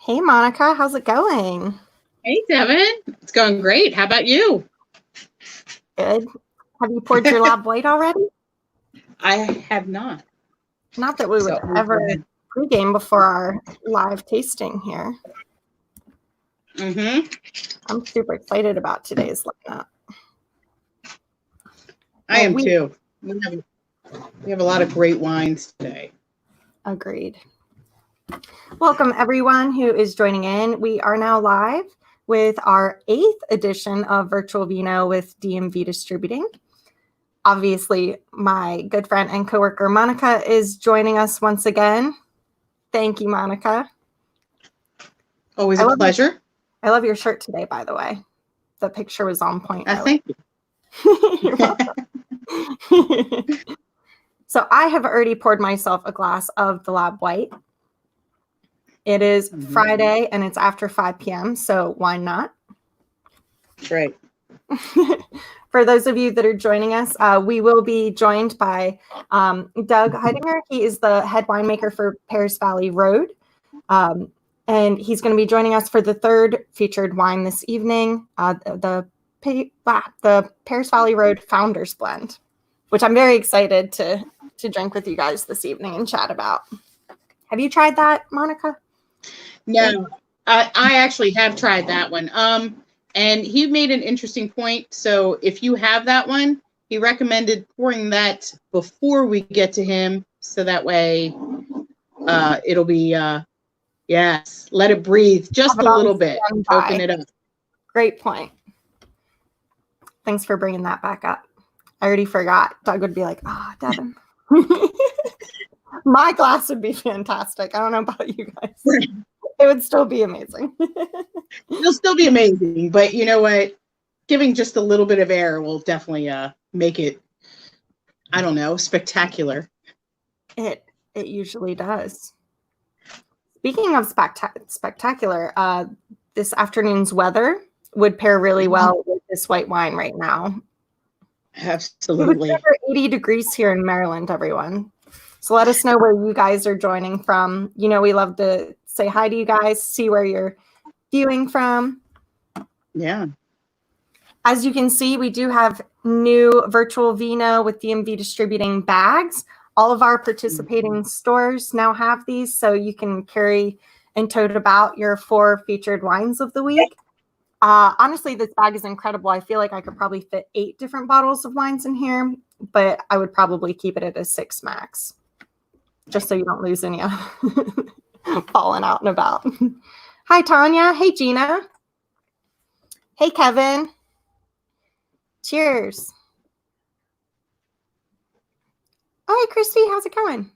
Hey, Monica, how's it going? Hey, Devin. It's going great. How about you? Good. Have you poured your lab white already? I have not. Not that we would ever pregame before our live tasting here. I'm super excited about today's lineup. I am too. We have a lot of great wines today. Agreed. Welcome, everyone who is joining in. We are now live with our 8th edition of Virtual Vino with DMV Distributing. Obviously, my good friend and coworker Monica is joining us once again. Thank you, Monica. Always a pleasure. I love your shirt today, by the way. The picture was on point. Thank you. You're welcome. So I have already poured myself a glass of the Lab White. It is Friday and it's after 5 p.m. So why not? Right. For those of you that are joining us, we will be joined by Doug Heidinger. He is the head winemaker for Paris Valley Road. And he's going to be joining us for the third featured wine this evening, the Paris Valley Road Founders Blend, which I'm very excited to drink with you guys this evening and chat about. Have you tried that, Monica? No, I actually have tried that one. And he made an interesting point. So if you have that one, he recommended pouring that before we get to him. So that way it'll be, yes, let it breathe just a little bit. Open it up. Great point. Thanks for bringing that back up. I already forgot. Doug would be like, Devin. My glass would be fantastic. I don't know about you guys. It would still be amazing. It'll still be amazing, but you know what? Giving just a little bit of air will definitely make it, I don't know, spectacular. It usually does. Speaking of spectacular, this afternoon's weather would pair really well with this white wine right now. Absolutely. It's over 80 degrees here in Maryland, everyone. So let us know where you guys are joining from. You know, we love to say hi to you guys, see where you're viewing from. Yeah. As you can see, we do have new Virtual Vino with DMV Distributing bags. All of our participating stores now have these, so you can carry and tote about your 4 featured wines of the week. Honestly, this bag is incredible. I feel like I could probably fit 8 different bottles of wines in here, but I would probably keep it at a 6 max, just so you don't lose any of falling out and about. Hi, Tanya. Hey, Gina. Hey, Kevin. Cheers. Oh, hey, Christy. How's it going?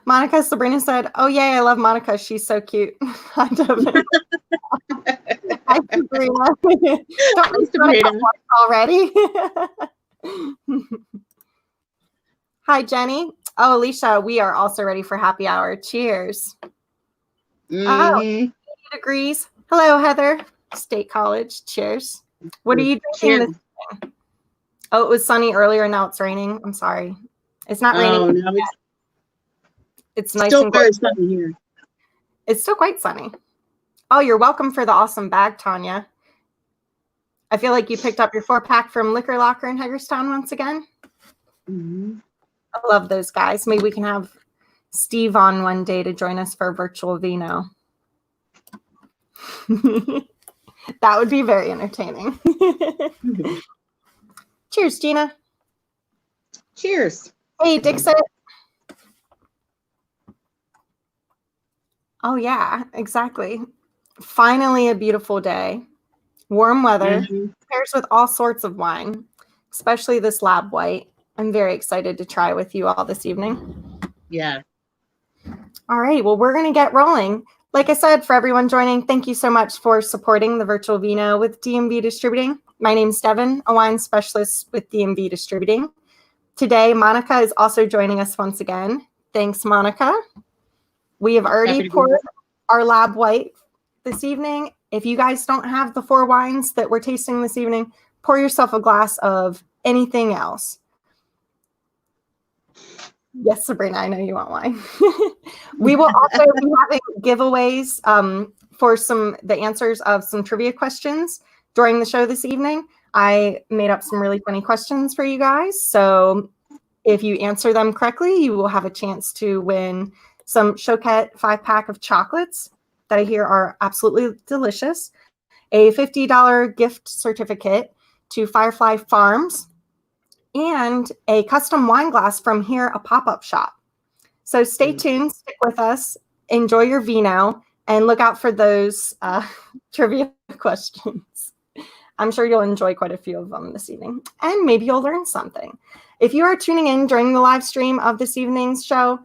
Monica, Sabrina said, oh, yay, I love Monica. She's so cute. Hi, Devin. Hi, Sabrina. Don't Sabrina already. Hi, Jenny. Oh, Alicia, we are also ready for happy hour. Cheers. Oh, 80 degrees. Hello, Heather. State College. Cheers. What are you drinking this evening? Oh, it was sunny earlier and now it's raining. I'm sorry. It's not raining. No, it's nice still and very sunny here. It's still quite sunny. Oh, you're welcome for the awesome bag, Tanya. I feel like you picked up your 4-pack from Liquor Locker in Hagerstown once again. I love those guys. Maybe we can have Steve on one day to join us for Virtual Vino. That would be very entertaining. Cheers, Gina. Cheers. Hey, Dixit. Oh, yeah, exactly. Finally a beautiful day. Warm weather. Pairs with all sorts of wine, especially this Lab White. I'm very excited to try with you all this evening. Yeah. All right. Well, we're going to get rolling. Like I said, for everyone joining, thank you so much for supporting the Virtual Vino with DMV Distributing. My name's Devin, a wine specialist with DMV Distributing. Today, Monica is also joining us once again. Thanks, Monica. We have already poured our Lab White this evening. If you guys don't have the 4 wines that we're tasting this evening, pour yourself a glass of anything else. Yes, Sabrina, I know you want wine. We will also be having giveaways for the answers of some trivia questions during the show this evening. I made up some really funny questions for you guys. So if you answer them correctly, you will have a chance to win some Choquette 5-pack of chocolates that I hear are absolutely delicious, a $50 gift certificate to Firefly Farms, and a custom wine glass from Here, a pop-up shop. So stay tuned, stick with us, enjoy your vino, and look out for those trivia questions. I'm sure you'll enjoy quite a few of them this evening, and maybe you'll learn something. If you are tuning in during the live stream of this evening's show,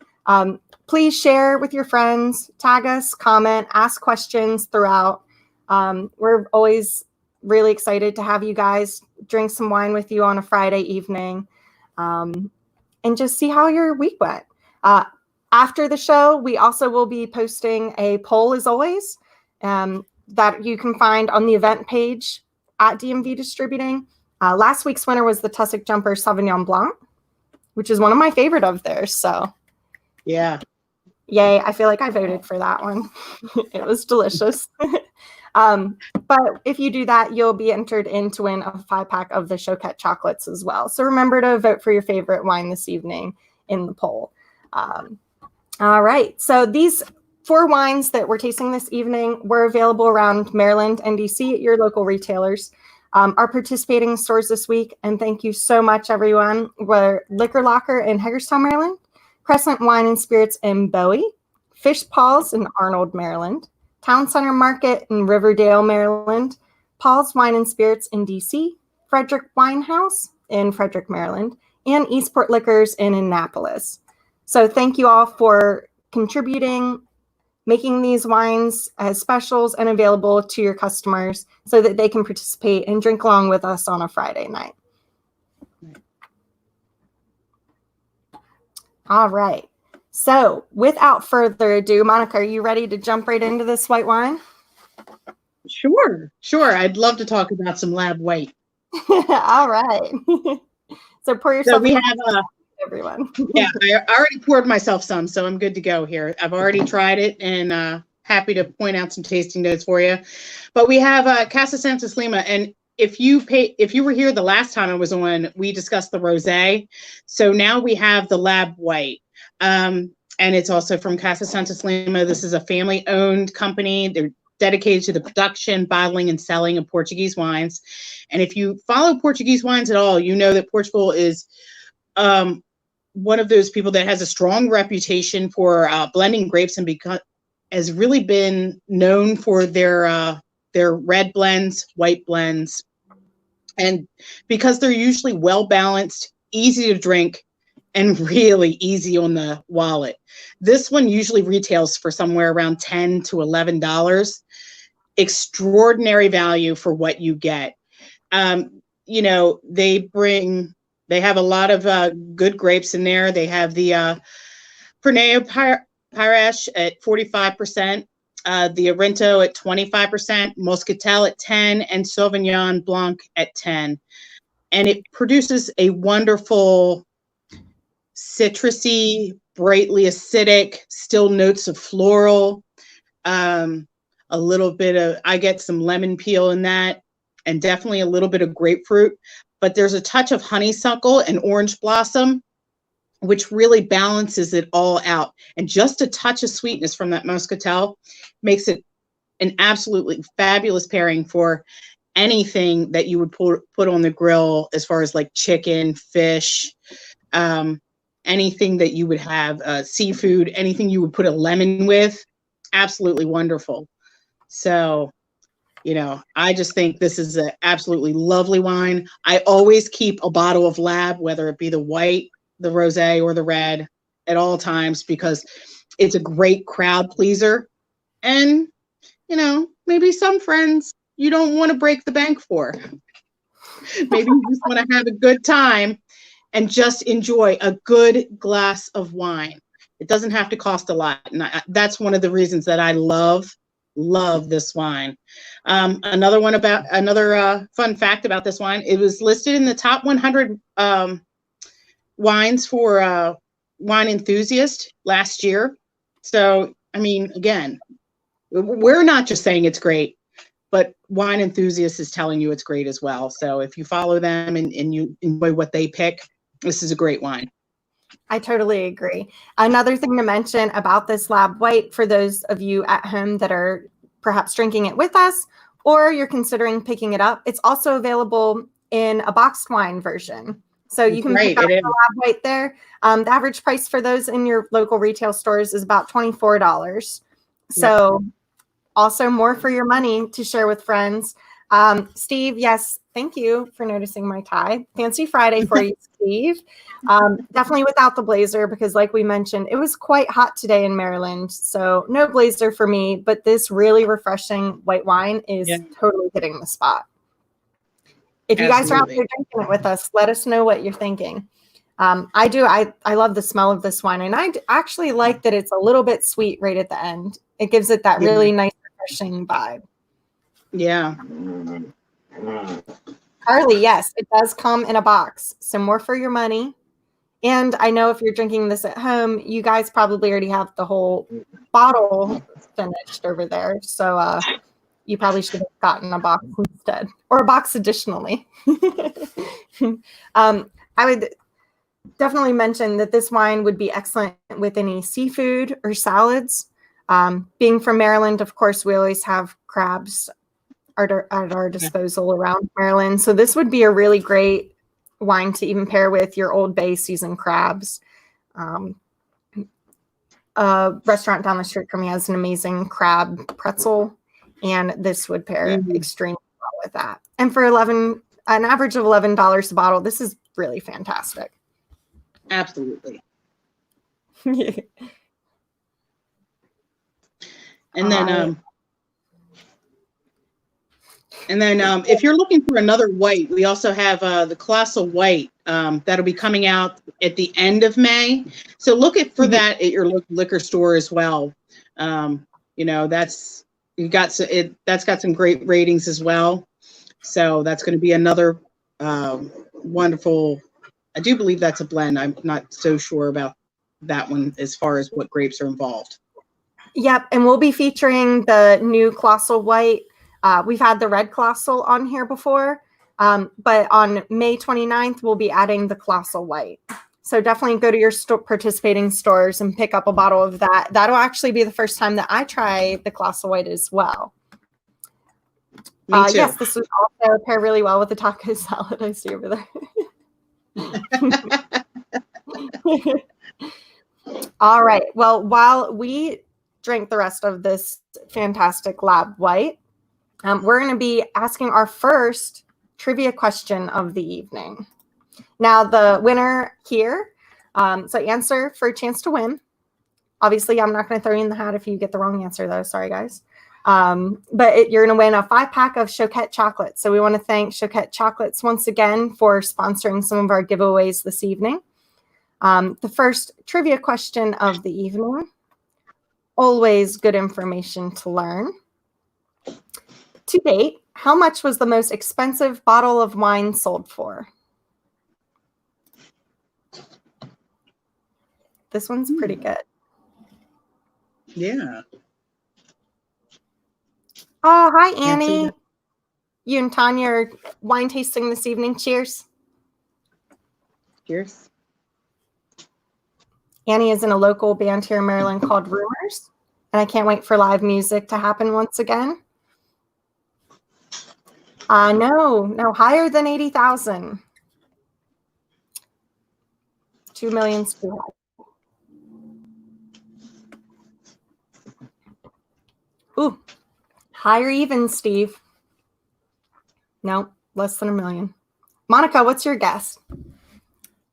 please share with your friends, tag us, comment, ask questions throughout. We're always really excited to have you guys drink some wine with you on a Friday evening, and just see how your week went. After the show, we also will be posting a poll, as always, that you can find on the event page at DMV Distributing. Last week's winner was the Tussock Jumper Sauvignon Blanc, which is one of my favorite of theirs. So, yeah, yay! I feel like I voted for that one. It was delicious. But if you do that, you'll be entered in to win a 5-pack of the Choquette chocolates as well. So remember to vote for your favorite wine this evening in the poll. All right. So these 4 wines that we're tasting this evening were available around Maryland and DC at your local retailers. Our participating stores this week, and thank you so much, everyone, were Liquor Locker in Hagerstown, Maryland, Crescent Wine and Spirits in Bowie, Fish Paws in Arnold, Maryland, Town Center Market in Riverdale, Maryland, Paul's Wine and Spirits in DC, Frederick Winehouse in Frederick, Maryland, and Eastport Liquors in Annapolis. So thank you all for contributing, making these wines as specials and available to your customers so that they can participate and drink along with us on a Friday night. All right. So without further ado, Monica, are you ready to jump right into this white wine? Sure. I'd love to talk about some Lab White. All right. So pour yourself. So we have everyone. Yeah, I already poured myself some, so I'm good to go here. I've already tried it and happy to point out some tasting notes for you. But we have Casa Santos Lima, and if you were here the last time I was on, we discussed the rosé. So now we have the Lab White. And it's also from Casa Santos Lima. This is a family-owned company. They're dedicated to the production, bottling, and selling of Portuguese wines. And if you follow Portuguese wines at all, you know that Portugal is one of those people that has a strong reputation for blending grapes, and has really been known for their red blends, white blends. And because they're usually well-balanced, easy to drink, and really easy on the wallet. This one usually retails for somewhere around $10 to $11. Extraordinary value for what you get. You know, they have a lot of good grapes in there. They have the Perneo Pires at 45%, the Arento at 25%, Moscatel at 10%, and Sauvignon Blanc at 10%. And it produces a wonderful citrusy, brightly acidic, still notes of floral, a little bit of, I get some lemon peel in that, and definitely a little bit of grapefruit, but there's a touch of honeysuckle and orange blossom, which really balances it all out. And just a touch of sweetness from that Moscatel makes it an absolutely fabulous pairing for anything that you would put on the grill, as far as like chicken, fish, anything that you would have, seafood, anything you would put a lemon with. Absolutely wonderful. So, you know, I just think this is an absolutely lovely wine. I always keep a bottle of Lab, whether it be the white, the rosé, or the red, at all times, because it's a great crowd pleaser. And, you know, maybe some friends you don't want to break the bank for. Maybe you just want to have a good time and just enjoy a good glass of wine. It doesn't have to cost a lot. And that's one of the reasons that I love this wine. Another fun fact about this wine, it was listed in the top 100 wines for wine enthusiast last year. So, I mean, again, we're not just saying it's great, but Wine Enthusiast is telling you it's great as well. So if you follow them and you enjoy what they pick, this is a great wine. I totally agree. Another thing to mention about this Lab White, for those of you at home that are perhaps drinking it with us, or you're considering picking it up, it's also available in a boxed wine version. So you can pick up the Lab White there. The average price for those in your local retail stores is about $24. So also more for your money to share with friends. Steve, yes, thank you for noticing my tie. Fancy Friday for you, Steve. Definitely without the blazer, because like we mentioned, it was quite hot today in Maryland. So no blazer for me, but this really refreshing white wine is totally hitting the spot. If you guys are out there drinking it with us, let us know what you're thinking. I love the smell of this wine, and I actually like that it's a little bit sweet right at the end. It gives it that really nice, refreshing vibe. Yeah. Carly, yes, it does come in a box. So more for your money. And I know if you're drinking this at home, you guys probably already have the whole bottle finished over there. So you probably should have gotten a box instead, or a box additionally. I would definitely mention that this wine would be excellent with any seafood or salads. Being from Maryland, of course, we always have crabs at our disposal around Maryland. So this would be a really great wine to even pair with your Old Bay seasoned crabs. A restaurant down the street from me has an amazing crab pretzel, and this would pair extremely well with that. And for an average of $11 a bottle, this is really fantastic. Absolutely. And then if you're looking for another white, we also have the Colossal White that'll be coming out at the end of May. So look for that at your local liquor store as well. You know, that's got some great ratings as well. So that's going to be another wonderful. I do believe that's a blend. I'm not so sure about that one as far as what grapes are involved. Yep, and we'll be featuring the new Colossal White. We've had the red Colossal on here before, but on May 29th, we'll be adding the Colossal White. So definitely go to your participating stores and pick up a bottle of that. That'll actually be the first time that I try the Colossal White as well. Me too. Yes, this would also pair really well with the taco salad I see over there. All right. Well, while we drink the rest of this fantastic Lab White, we're going to be asking our first trivia question of the evening. Now, the winner here, so answer for a chance to win. Obviously, I'm not going to throw you in the hat if you get the wrong answer, though. Sorry, guys. But you're going to win a 5-pack of Choquette chocolates. So we want to thank Choquette Chocolates once again for sponsoring some of our giveaways this evening. The first trivia question of the evening, always good information to learn. To date, how much was the most expensive bottle of wine sold for? This one's pretty good. Yeah. Oh, hi, Annie. You and Tanya are wine tasting this evening. Cheers. Cheers. Annie is in a local band here in Maryland called Rumors, and I can't wait for live music to happen once again. No, higher than 80,000. 2 million too high. Ooh, higher even, Steve. No, less than 1 million. Monica, what's your guess?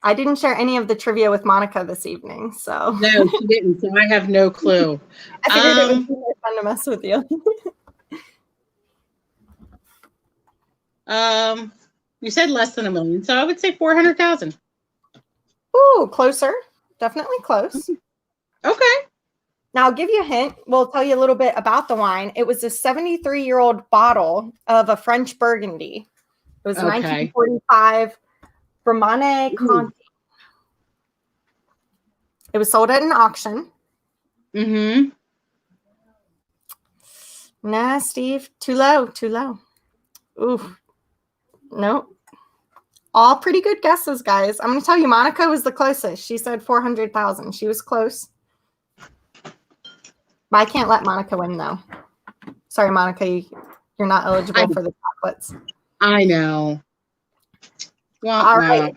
I didn't share any of the trivia with Monica this evening, so. No, she didn't, so I have no clue. I figured it would be more fun to mess with you. You said less than 1 million, so I would say 400,000. Ooh, closer. Definitely close. Okay. Now, I'll give you a hint. We'll tell you a little bit about the wine. It was a 73-year-old bottle of a French Burgundy. It was 1945 Romane Conti. It was sold at an auction. Mm-hmm. Nah, Steve, too low, too low. Ooh, nope. All pretty good guesses, guys. I'm going to tell you, Monica was the closest. She said 400,000. She was close. But I can't let Monica win, though. Sorry, Monica, you're not eligible for the chocolates. I know. Well, all right.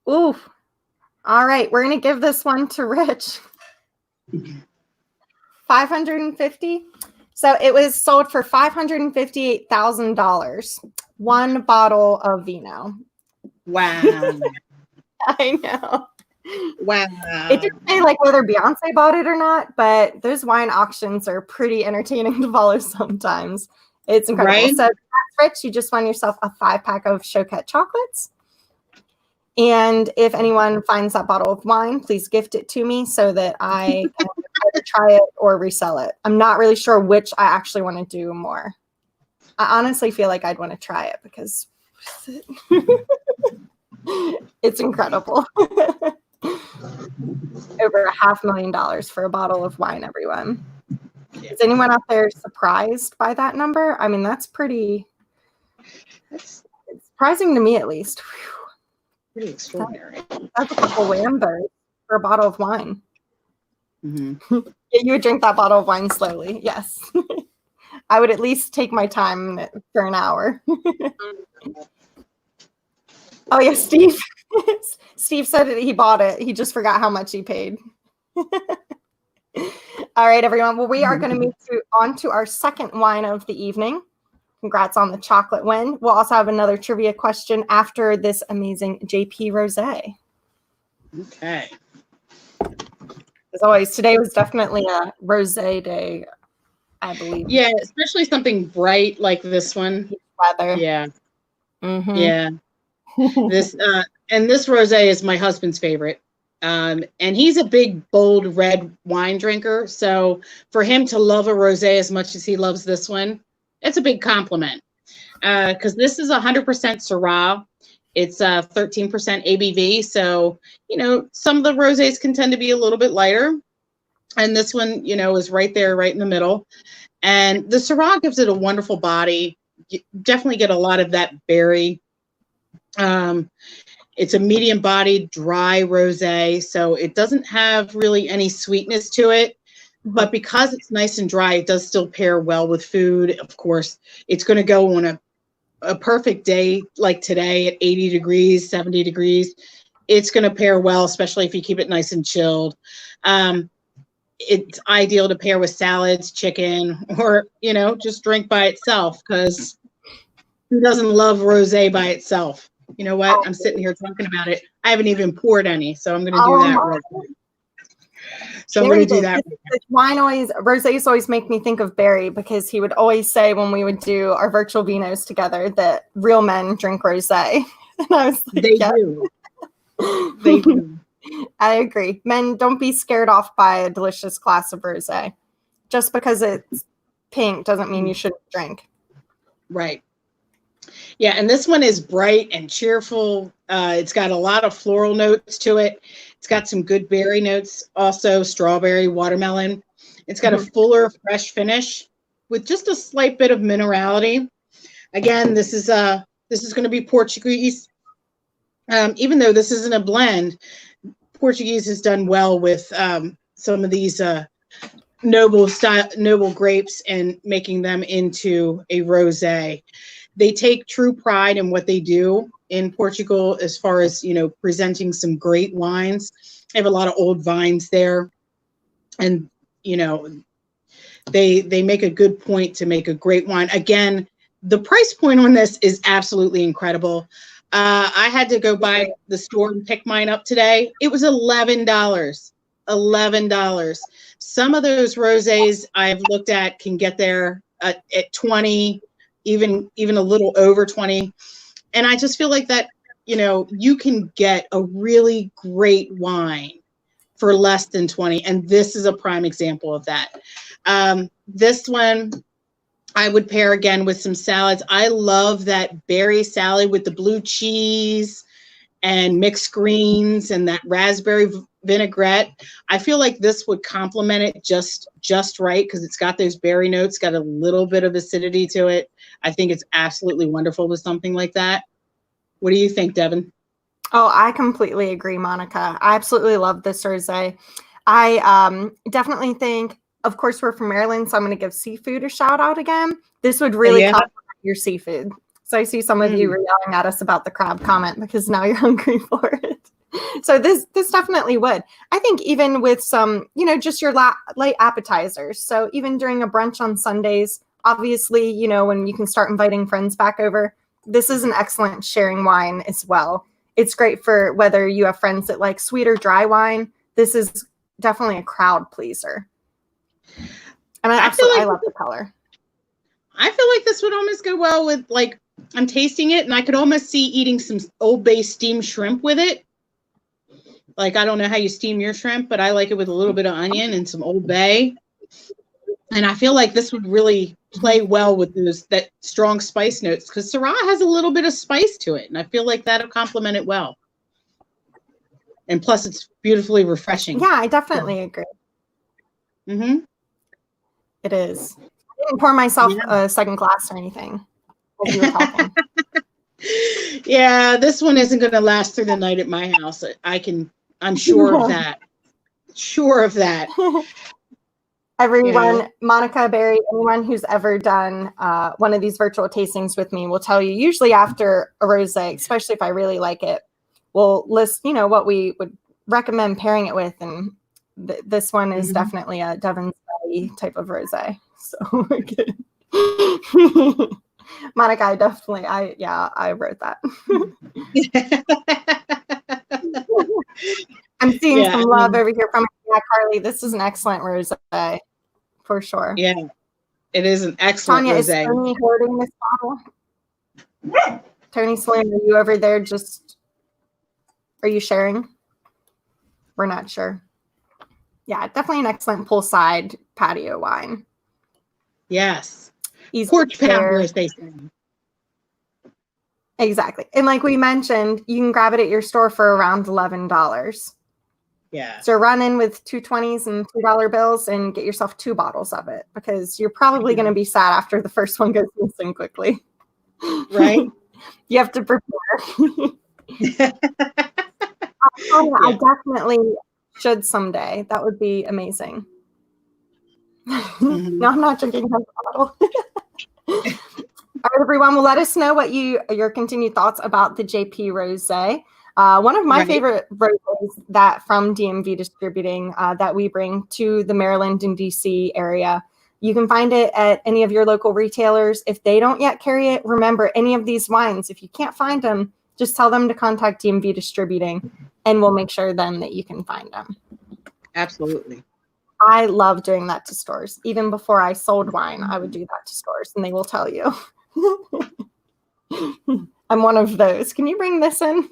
Ooh. All right, we're going to give this one to Rich. 550. So it was sold for $558,000. One bottle of vino. Wow. I know. Wow. It didn't say like whether Beyonce bought it or not, but those wine auctions are pretty entertaining to follow sometimes. It's incredible. Right? So that's Rich. You just won yourself a 5-pack of Choquette chocolates. And if anyone finds that bottle of wine, please gift it to me so that I can either try it or resell it. I'm not really sure which I actually want to do more. I honestly feel like I'd want to try it because it's incredible. Over $500,000 for a bottle of wine, everyone. Is anyone out there surprised by that number? I mean, that's pretty it's surprising to me, at least. Whew. Pretty extraordinary. That's a couple Lambos for a bottle of wine. Mm-hmm. You would drink that bottle of wine slowly. Yes. I would at least take my time for an hour. Oh, yeah, Steve. Steve said that he bought it. He just forgot how much he paid. All right, everyone. Well, we are going to move on to our second wine of the evening. Congrats on the chocolate win. We'll also have another trivia question after this amazing JP Rosé. Okay. As always, today was definitely a rosé day, I believe. Yeah, especially something bright like this one. Weather. Yeah. Mm-hmm. Yeah. This rosé is my husband's favorite. And he's a big, bold red wine drinker. So for him to love a rosé as much as he loves this one, it's a big compliment. Because this is 100% Syrah. It's 13% ABV. So, some of the rosés can tend to be a little bit lighter. And this one, is right there, right in the middle. And the Syrah gives it a wonderful body. You definitely get a lot of that berry. It's a medium-bodied, dry rosé, so it doesn't have really any sweetness to it. But because it's nice and dry, it does still pair well with food. Of course, it's going to go on a perfect day like today at 80 degrees, 70 degrees. It's going to pair well, especially if you keep it nice and chilled. It's ideal to pair with salads, chicken, or, just drink by itself, because who doesn't love rosé by itself? You know what? I'm sitting here talking about it. I haven't even poured any, so I'm going to do that real quick. So I'm going to do that. Rosés always make me think of Barry, because he would always say when we would do our virtual vinos together that real men drink rosé. And I was like, they do. They do. I agree. Men, don't be scared off by a delicious glass of rosé. Just because it's pink doesn't mean you shouldn't drink. Right. Yeah, and this one is bright and cheerful. It's got a lot of floral notes to it. It's got some good berry notes, also strawberry, watermelon. It's got a fuller, fresh finish with just a slight bit of minerality. Again, this is going to be Portuguese. Even though this isn't a blend, Portuguese has done well with some of these noble grapes and making them into a rosé. They take true pride in what they do in Portugal as far as, presenting some great wines. They have a lot of old vines there. And, they make a good point to make a great wine. Again, the price point on this is absolutely incredible. I had to go by the store and pick mine up today. It was $11. $11. Some of those rosés I've looked at can get there at 20, even a little over 20. And I just feel like that, you can get a really great wine for less than 20. And this is a prime example of that. This one I would pair again with some salads. I love that berry salad with the blue cheese and mixed greens and that raspberry vinaigrette. I feel like this would complement it just right because it's got those berry notes, got a little bit of acidity to it. I think it's absolutely wonderful with something like that. What do you think, Devin? Oh, I completely agree, Monica. I absolutely love this rosé. I definitely think, of course, we're from Maryland, so I'm going to give seafood a shout out again. This would really complement your seafood. So I see some of you were yelling at us about the crab comment because now you're hungry for it. So this definitely would. I think even with some, just your light appetizers. So even during a brunch on Sundays, obviously, when you can start inviting friends back over, this is an excellent sharing wine as well. It's great for whether you have friends that like sweet or dry wine. This is definitely a crowd pleaser. And I love the color. I feel like this would almost go well with, like, I'm tasting it and I could almost see eating some Old Bay steamed shrimp with it. Like, I don't know how you steam your shrimp, but I like it with a little bit of onion and some Old Bay. And I feel like this would really play well with that strong spice notes because Syrah has a little bit of spice to it. And I feel like that'll complement it well. And plus, it's beautifully refreshing. Yeah, I definitely agree. Mm-hmm. It is. I didn't pour myself a second glass or anything as you were talking. Yeah, this one isn't going to last through the night at my house. I'm sure of that. Sure of that. Everyone, Monica, Barry, anyone who's ever done one of these virtual tastings with me will tell you, usually after a rosé, especially if I really like it, we'll list, what we would recommend pairing it with. And this one is definitely a Devon's Valley type of rosé. So we're good. Monica, I wrote that. I'm seeing some love over here from Carly. This is an excellent rosé, for sure. Yeah, it is an excellent rosé. Tanya, is Tony holding this bottle? Tony Slam, are you over there? Are you sharing? We're not sure. Yeah, definitely an excellent poolside patio wine. Yes. Easy porch patio, to as they say. Exactly. And like we mentioned, you can grab it at your store for around $11. Yeah. So run in with two 20s and $2 bills and get yourself 2 bottles of it because you're probably going to be sad after the first one goes missing quickly. Right? You have to prepare. I definitely should someday. That would be amazing. No, I'm not drinking her bottle. All right, everyone. Well, let us know what your continued thoughts about the JP Rosé. One of my favorite rosés that from DMV Distributing that we bring to the Maryland and DC area. You can find it at any of your local retailers. If they don't yet carry it, remember any of these wines, if you can't find them, just tell them to contact DMV Distributing and we'll make sure then that you can find them. Absolutely. I love doing that to stores. Even before I sold wine, I would do that to stores and they will tell you. I'm one of those. Can you bring this in?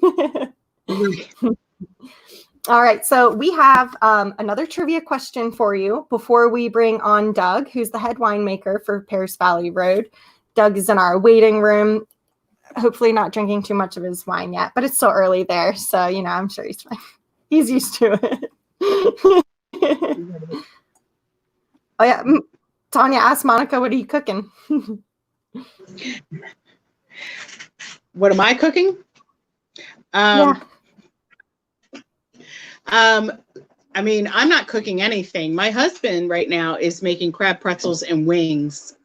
All right. So we have another trivia question for you before we bring on Doug, who's the head winemaker for Paris Valley Road. Doug is in our waiting room, hopefully not drinking too much of his wine yet, but it's still early there. So, I'm sure he's fine. He's used to it. Oh, yeah. Tanya asked Monica, what are you cooking? What am I cooking? I mean, I'm not cooking anything. My husband right now is making crab pretzels and wings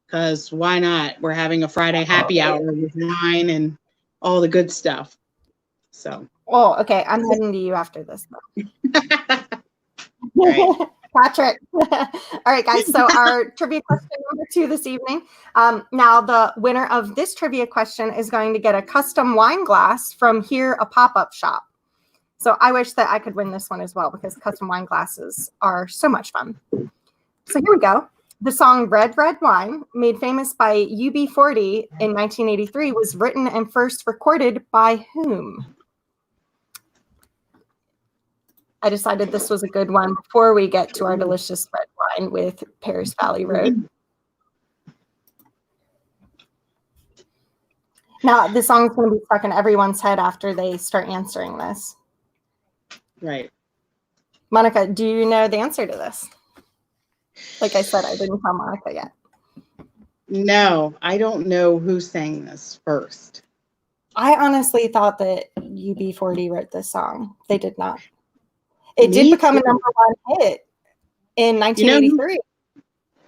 because why not? We're having a Friday happy hour with wine and all the good stuff. So. Oh, okay. I'm heading to you after this. Right. Patrick. All right, guys. So our trivia question number 2 this evening. Now, the winner of this trivia question is going to get a custom wine glass from Here, a Pop-Up Shop. So I wish that I could win this one as well because custom wine glasses are so much fun. So here we go. The song Red, Red Wine, made famous by UB40 in 1983, was written and first recorded by whom? I decided this was a good one before we get to our delicious red wine with Paris Valley Road. Now, this song's going to be stuck in everyone's head after they start answering this. Right. Monica, do you know the answer to this? Like I said, I didn't tell Monica yet. No, I don't know who sang this first. I honestly thought that UB40 wrote this song. They did not. It did become a #1 hit in 1983.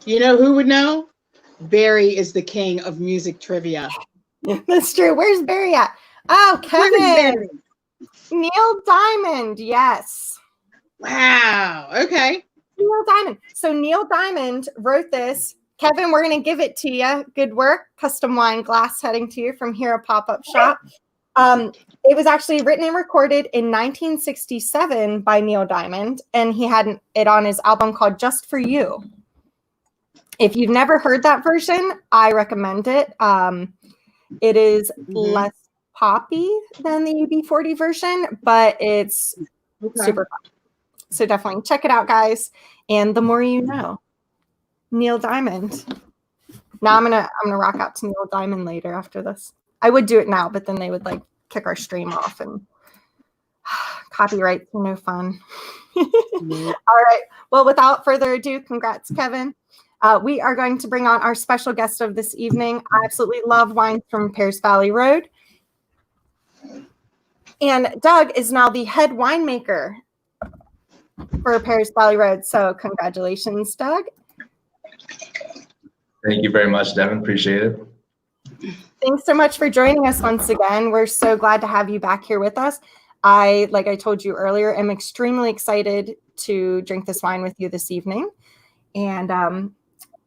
You know who would know? Barry is the king of music trivia. That's true. Where's Barry at? Oh, Kevin. Neil Diamond. Yes. Wow. Okay. Neil Diamond. So Neil Diamond wrote this. Kevin, we're going to give it to you. Good work. Custom wine glass heading to you from Hero Pop-Up Shop. It was actually written and recorded in 1967 by Neil Diamond, and he had it on his album called Just For You. If you've never heard that version, I recommend it. It is less poppy than the UB40 version, but it's super fun. So definitely check it out, guys. And the more you know. Neil Diamond. Now I'm gonna rock out to Neil Diamond later after this. I would do it now, but then they would like kick our stream off, and copyrights are no fun. All right. Well, without further ado, congrats, Kevin. We are going to bring on our special guest of this evening. I absolutely love wines from Pears Valley Road. And Doug is now the head winemaker for Pears Valley Road. So congratulations, Doug. Thank you very much, Devin. Appreciate it. Thanks so much for joining us once again. We're so glad to have you back here with us. Like I told you earlier, am extremely excited to drink this wine with you this evening. And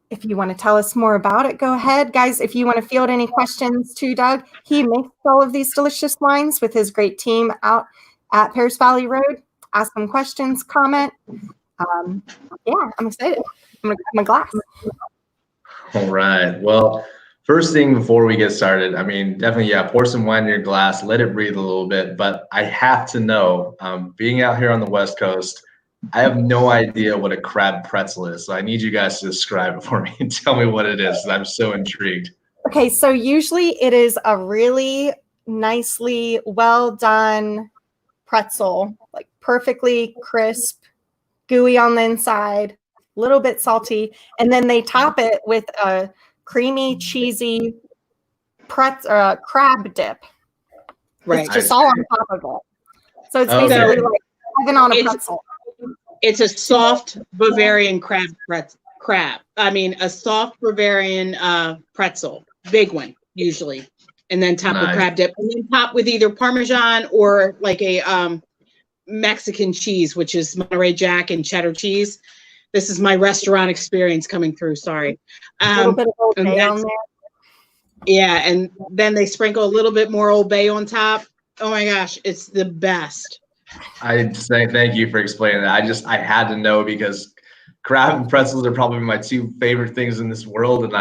if you want to tell us more about it, go ahead. Guys, if you want to field any questions to Doug, he makes all of these delicious wines with his great team out at Pears Valley Road. Ask them questions, comment. Yeah, I'm excited. I'm going to grab my glass. All right. Well, first thing before we get started, I mean, definitely, yeah, pour some wine in your glass, let it breathe a little bit. But I have to know, being out here on the West Coast, I have no idea what a crab pretzel is. So I need you guys to describe it for me and tell me what it is. I'm so intrigued. Okay, so usually it is a really nicely well done pretzel, like perfectly crisp, gooey on the inside, a little bit salty, and then they top it with a creamy, cheesy crab dip. Right. It's just all on top of it. So it's basically like heaven on a pretzel. It's a soft Bavarian crab. I mean, a soft Bavarian pretzel, big one usually, and then top with crab dip, and then top with either Parmesan or like a Mexican cheese, which is Monterey Jack and cheddar cheese. This is my restaurant experience coming through. Sorry. A little bit of Old Bay on there. Yeah, and then they sprinkle a little bit more Old Bay on top. Oh my gosh, it's the best. I say thank you for explaining that. I had to know because crab and pretzels are probably my two favorite things in this world, and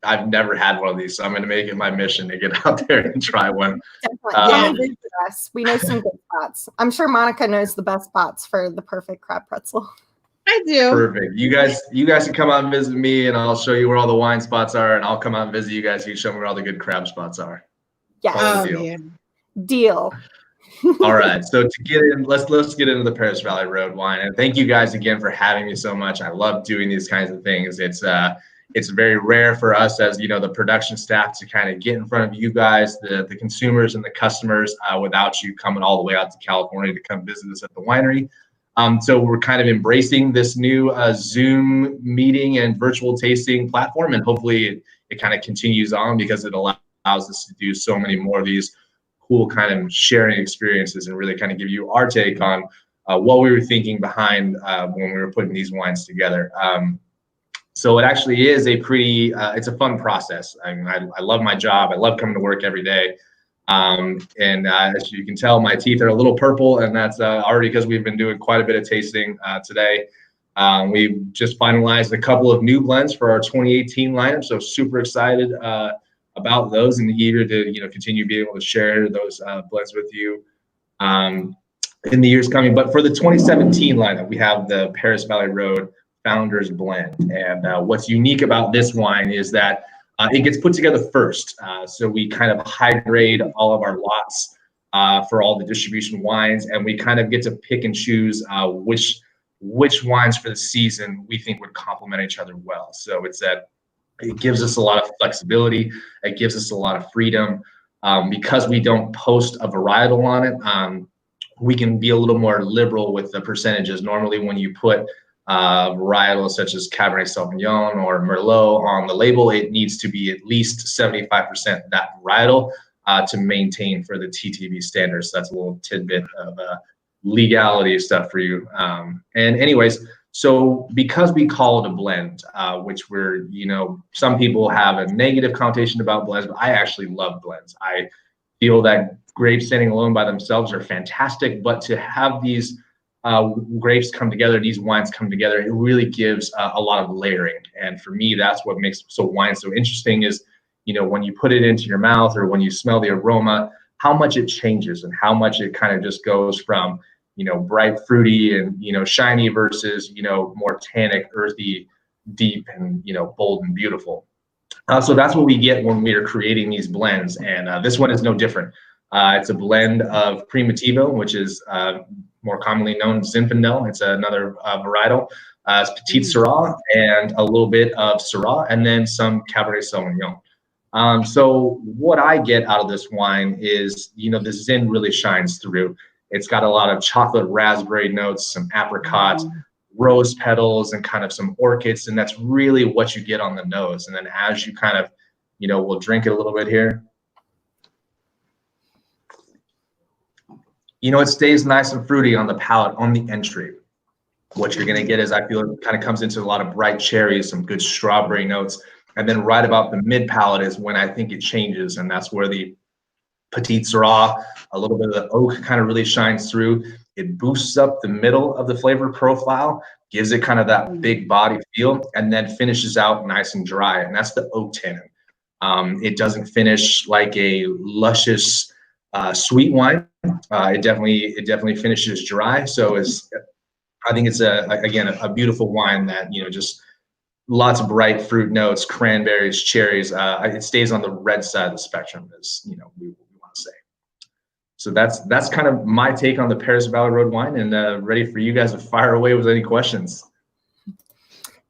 I've never had one of these, so I'm going to make it my mission to get out there and try one. Definitely. We know some good spots. I'm sure Monica knows the best spots for the perfect crab pretzel. I do. Perfect. You guys can come out and visit me, and I'll show you where all the wine spots are, and I'll come out and visit you guys. You can show me where all the good crab spots are. Yeah. Deal. All right. So to get in, let's get into the Pears Valley Road wine. And thank you guys again for having me so much. I love doing these kinds of things. It's very rare for us as, the production staff to kind of get in front of you guys, the consumers and the customers, without you coming all the way out to California to come visit us at the winery. So we're kind of embracing this new Zoom meeting and virtual tasting platform, and hopefully it kind of continues on because it allows us to do so many more of these cool kind of sharing experiences and really kind of give you our take on what we were thinking behind when we were putting these wines together. So it actually is a pretty, it's a fun process. I mean, I love my job. I love coming to work every day. And as you can tell, my teeth are a little purple, and that's already because we've been doing quite a bit of tasting today. We just finalized a couple of new blends for our 2018 lineup, so super excited about those and eager to continue being able to share those blends with you in the years coming. But for the 2017 lineup, we have the Pears Valley Road Founders Blend, and what's unique about this wine is that It gets put together first. So we kind of high grade all of our lots for all the distribution wines, and we kind of get to pick and choose which wines for the season we think would complement each other well. So it gives us a lot of flexibility. It gives us a lot of freedom. Because we don't post a varietal on it, we can be a little more liberal with the percentages. Normally when you put varietals such as Cabernet Sauvignon or Merlot on the label, it needs to be at least 75% that varietal to maintain for the TTB standards. So that's a little tidbit of legality stuff for you. And anyways, so because we call it a blend, which we're, some people have a negative connotation about blends, but I actually love blends. I feel that grapes standing alone by themselves are fantastic, but to have these grapes come together, these wines come together, it really gives a lot of layering. And for me, that's what makes wine so interesting is, when you put it into your mouth or when you smell the aroma, how much it changes and how much it kind of just goes from, bright, fruity and, shiny versus, more tannic, earthy, deep and, bold and beautiful. So that's what we get when we are creating these blends. And this one is no different. It's a blend of Primitivo, which is more commonly known as Zinfandel. It's another varietal. It's Petit Syrah and a little bit of Syrah and then some Cabernet Sauvignon. So what I get out of this wine is, the Zin really shines through. It's got a lot of chocolate raspberry notes, some apricot, rose petals, and kind of some orchids. And that's really what you get on the nose. And then as you kind of, we'll drink it a little bit here. It stays nice and fruity on the palate on the entry. What you're going to get is, I feel it kind of comes into a lot of bright cherries, some good strawberry notes. And then right about the mid palate is when I think it changes. And that's where the Petit Syrah, a little bit of the oak kind of really shines through. It boosts up the middle of the flavor profile, gives it kind of that big body feel, and then finishes out nice and dry. And that's the oak tannin. It doesn't finish like a luscious sweet wine. It definitely finishes dry. So I think it's again a beautiful wine that just lots of bright fruit notes, cranberries, cherries. It stays on the red side of the spectrum, as we want to say. So that's kind of my take on the Paris Valley Road wine, and ready for you guys to fire away with any questions.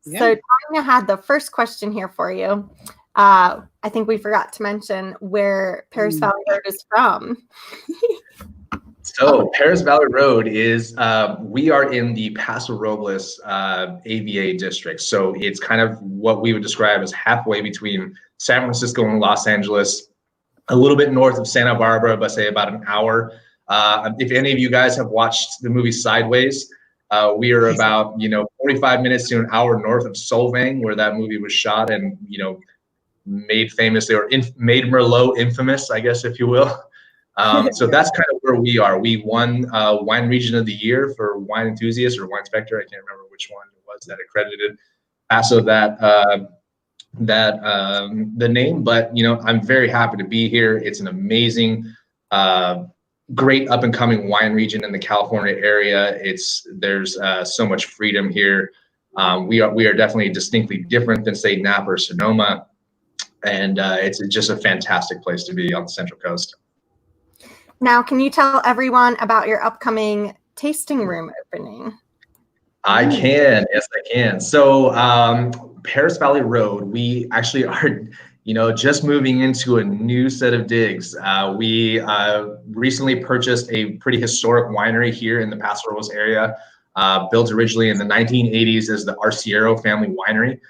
Yeah. So Tanya had the first question here for you. I think we forgot to mention where Paris Valley Road is from. So Paris Valley Road is, we are in the Paso Robles AVA district. So it's kind of what we would describe as halfway between San Francisco and Los Angeles, a little bit north of Santa Barbara, but say about an hour. If any of you guys have watched the movie Sideways, we are about, 45 minutes to an hour north of Solvang, where that movie was shot and, made famous. They were made Merlot infamous, I guess, if you will. So that's kind of where we are. We won Wine Region of the Year for Wine Enthusiast or Wine Spectre. I can't remember which one it was that accredited Paso the name, but I'm very happy to be here. It's an amazing, great up and coming wine region in the California area. There's so much freedom here. We are definitely distinctly different than say Napa or Sonoma, and it's just a fantastic place to be on the Central Coast. Now, can you tell everyone about your upcoming tasting room opening? I can. Yes, I can. So Paris Valley Road, we actually are, just moving into a new set of digs. We recently purchased a pretty historic winery here in the Paso Robles area, built originally in the 1980s as the Arciero family winery.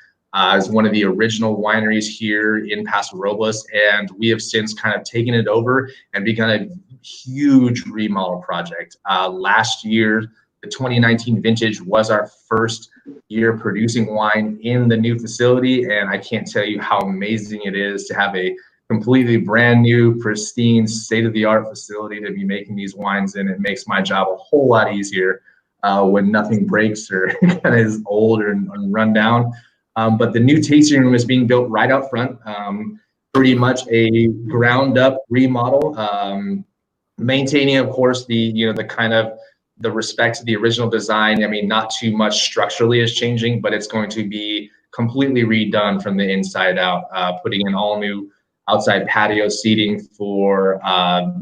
Is one of the original wineries here in Paso Robles, and we have since kind of taken it over and begun a huge remodel project. Last year, the 2019 vintage was our first year producing wine in the new facility, and I can't tell you how amazing it is to have a completely brand new, pristine, state-of-the-art facility to be making these wines in. It makes my job a whole lot easier when nothing breaks or kind of is old or run down. But the new tasting room is being built right out front, pretty much a ground up remodel, maintaining, of course, the kind of the respect to the original design. I mean, not too much structurally is changing, but it's going to be completely redone from the inside out, putting in all new outside patio seating for,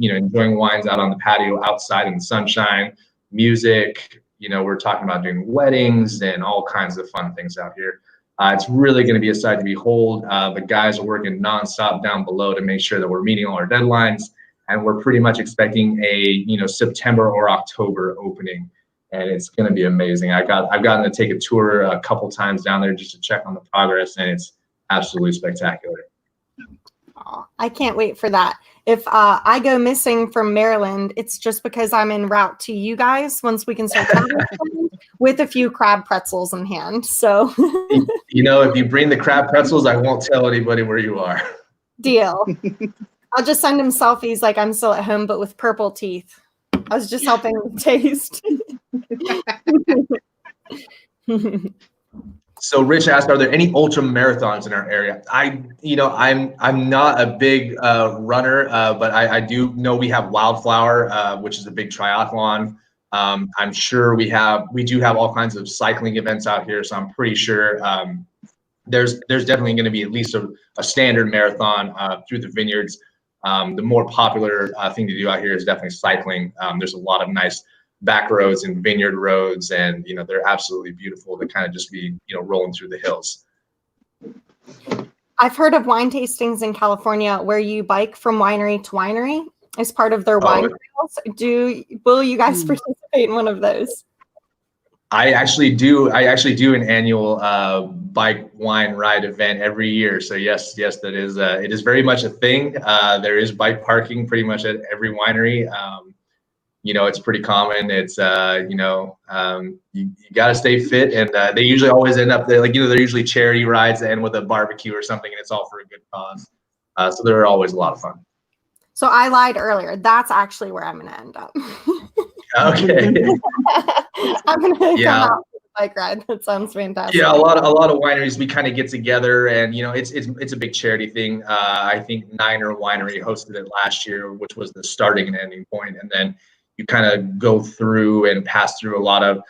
enjoying wines out on the patio outside in the sunshine, music. We're talking about doing weddings and all kinds of fun things out here. It's really going to be a sight to behold. The guys are working nonstop down below to make sure that we're meeting all our deadlines, and we're pretty much expecting a September or October opening, and it's going to be amazing. I've gotten to take a tour a couple times down there just to check on the progress, and it's absolutely spectacular. Oh, I can't wait for that. If I go missing from Maryland, it's just because I'm en route to you guys once we can start traveling with a few crab pretzels in hand. So, if you bring the crab pretzels, I won't tell anybody where you are. Deal. I'll just send them selfies like I'm still at home, but with purple teeth. I was just helping them taste. So Rich asked, are there any ultra marathons in our area? I'm not a big runner, but I do know we have Wildflower, which is a big triathlon. I'm sure we do have all kinds of cycling events out here, so I'm pretty sure there's definitely going to be at least a standard marathon through the vineyards. The more popular thing to do out here is definitely cycling. There's a lot of nice back roads and vineyard roads, and they're absolutely beautiful to kind of just be rolling through the hills. I've heard of wine tastings in California where you bike from winery to winery as part of their wine trails. Will you guys participate in one of those? I actually do an annual bike wine ride event every year. So yes, that is it is very much a thing. There is bike parking pretty much at every winery. It's pretty common. It's you got to stay fit, and they usually always end up there. They're usually charity rides that end with a barbecue or something, and it's all for a good cause. So they're always a lot of fun. So I lied earlier. That's actually where I'm going to end up. Okay. I'm going to come out for the bike ride. That sounds fantastic. Yeah, a lot of wineries, we kind of get together, and it's a big charity thing. I think Niner Winery hosted it last year, which was the starting and ending point, and then you kind of go through and pass through a lot of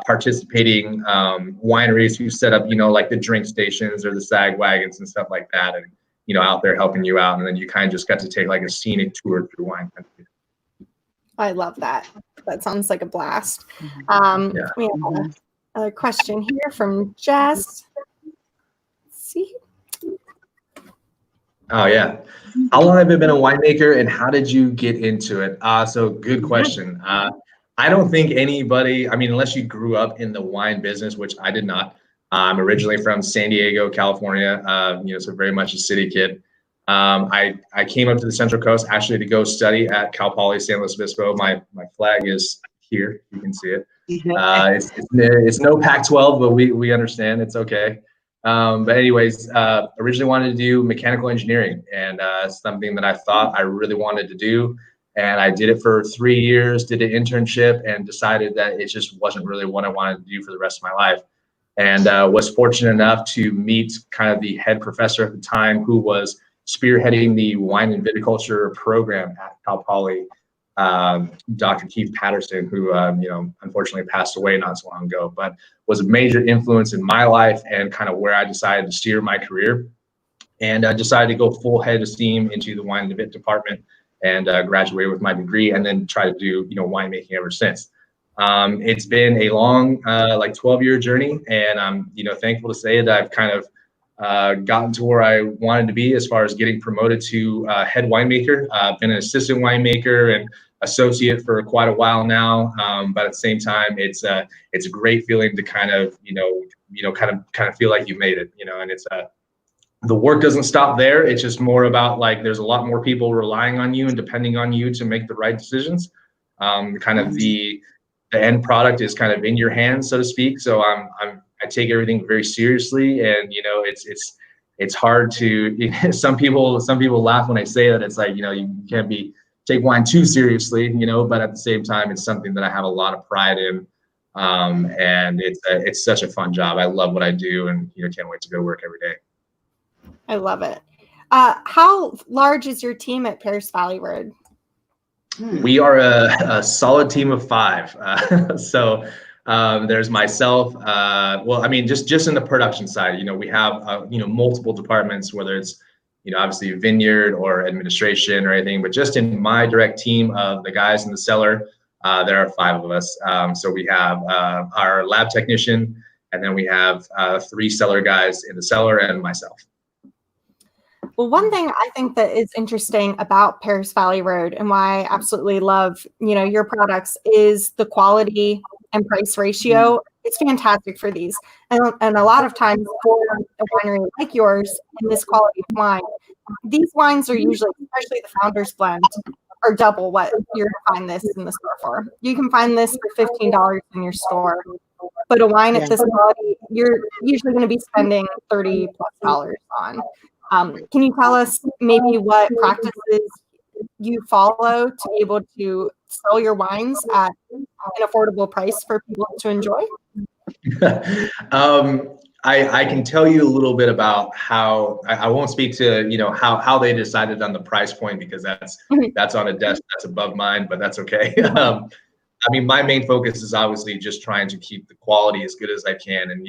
participating wineries who set up, like the drink stations or the sag wagons and stuff like that, and out there helping you out, and then you kind of just got to take like a scenic tour through wine country. I love that. That sounds like a blast. We have a question here from Jess. Let's see. Oh yeah. How long have you been a winemaker, and how did you get into it? So good question. I don't think anybody, unless you grew up in the wine business, which I did not. I'm originally from San Diego, California, so very much a city kid. I came up to the Central Coast actually to go study at Cal Poly San Luis Obispo. My flag is here. You can see it. It's no Pac-12, but we understand. It's okay. But anyways, originally wanted to do mechanical engineering, and something that I thought I really wanted to do. And I did it for 3 years, did an internship, and decided that it just wasn't really what I wanted to do for the rest of my life. And was fortunate enough to meet kind of the head professor at the time, who was spearheading the wine and viticulture program at Cal Poly, Dr. Keith Patterson, who unfortunately passed away not so long ago, but was a major influence in my life and kind of where I decided to steer my career. And I decided to go full head of steam into the wine and vit department, and graduate with my degree, and then try to do winemaking ever since. It's been a long 12-year journey, and I'm thankful to say that I've kind of gotten to where I wanted to be as far as getting promoted to head winemaker. I've been an assistant winemaker and associate for quite a while now, but at the same time, it's a great feeling to kind of feel like you made it, and it's the work doesn't stop there. It's just more about there's a lot more people relying on you and depending on you to make the right decisions. Kind of the end product is kind of in your hands, so to speak. So I take everything very seriously, and it's hard to. Some people laugh when I say that. It's like you can't take wine too seriously, but at the same time, it's something that I have a lot of pride in, and it's such a fun job. I love what I do, and can't wait to go to work every day. I love it. How large is your team at Paris Valley Road? We are a solid team of 5. So There's myself. Well, I mean, just in the production side, we have, multiple departments, whether it's, obviously vineyard or administration or anything, but just in my direct team of the guys in the cellar, there are 5 of us. So we have our lab technician, and then we have 3 cellar guys in the cellar and myself. Well, one thing I think that is interesting about Paris Valley Road and why I absolutely love, your products is the quality and price ratio. It's fantastic for these. And a lot of times for a winery like yours in this quality of wine, these wines are usually, especially the Founders Blend, are double what you're going to find this in the store for. You can find this for $15 in your store, but a wine at this quality, you're usually going to be spending $30+ on. Can you tell us maybe what practices you follow to be able to sell your wines at an affordable price for people to enjoy? I can tell you a little bit about how I won't speak to how they decided on the price point, because that's on a desk that's above mine, but that's okay. I mean, my main focus is obviously just trying to keep the quality as good as I can, and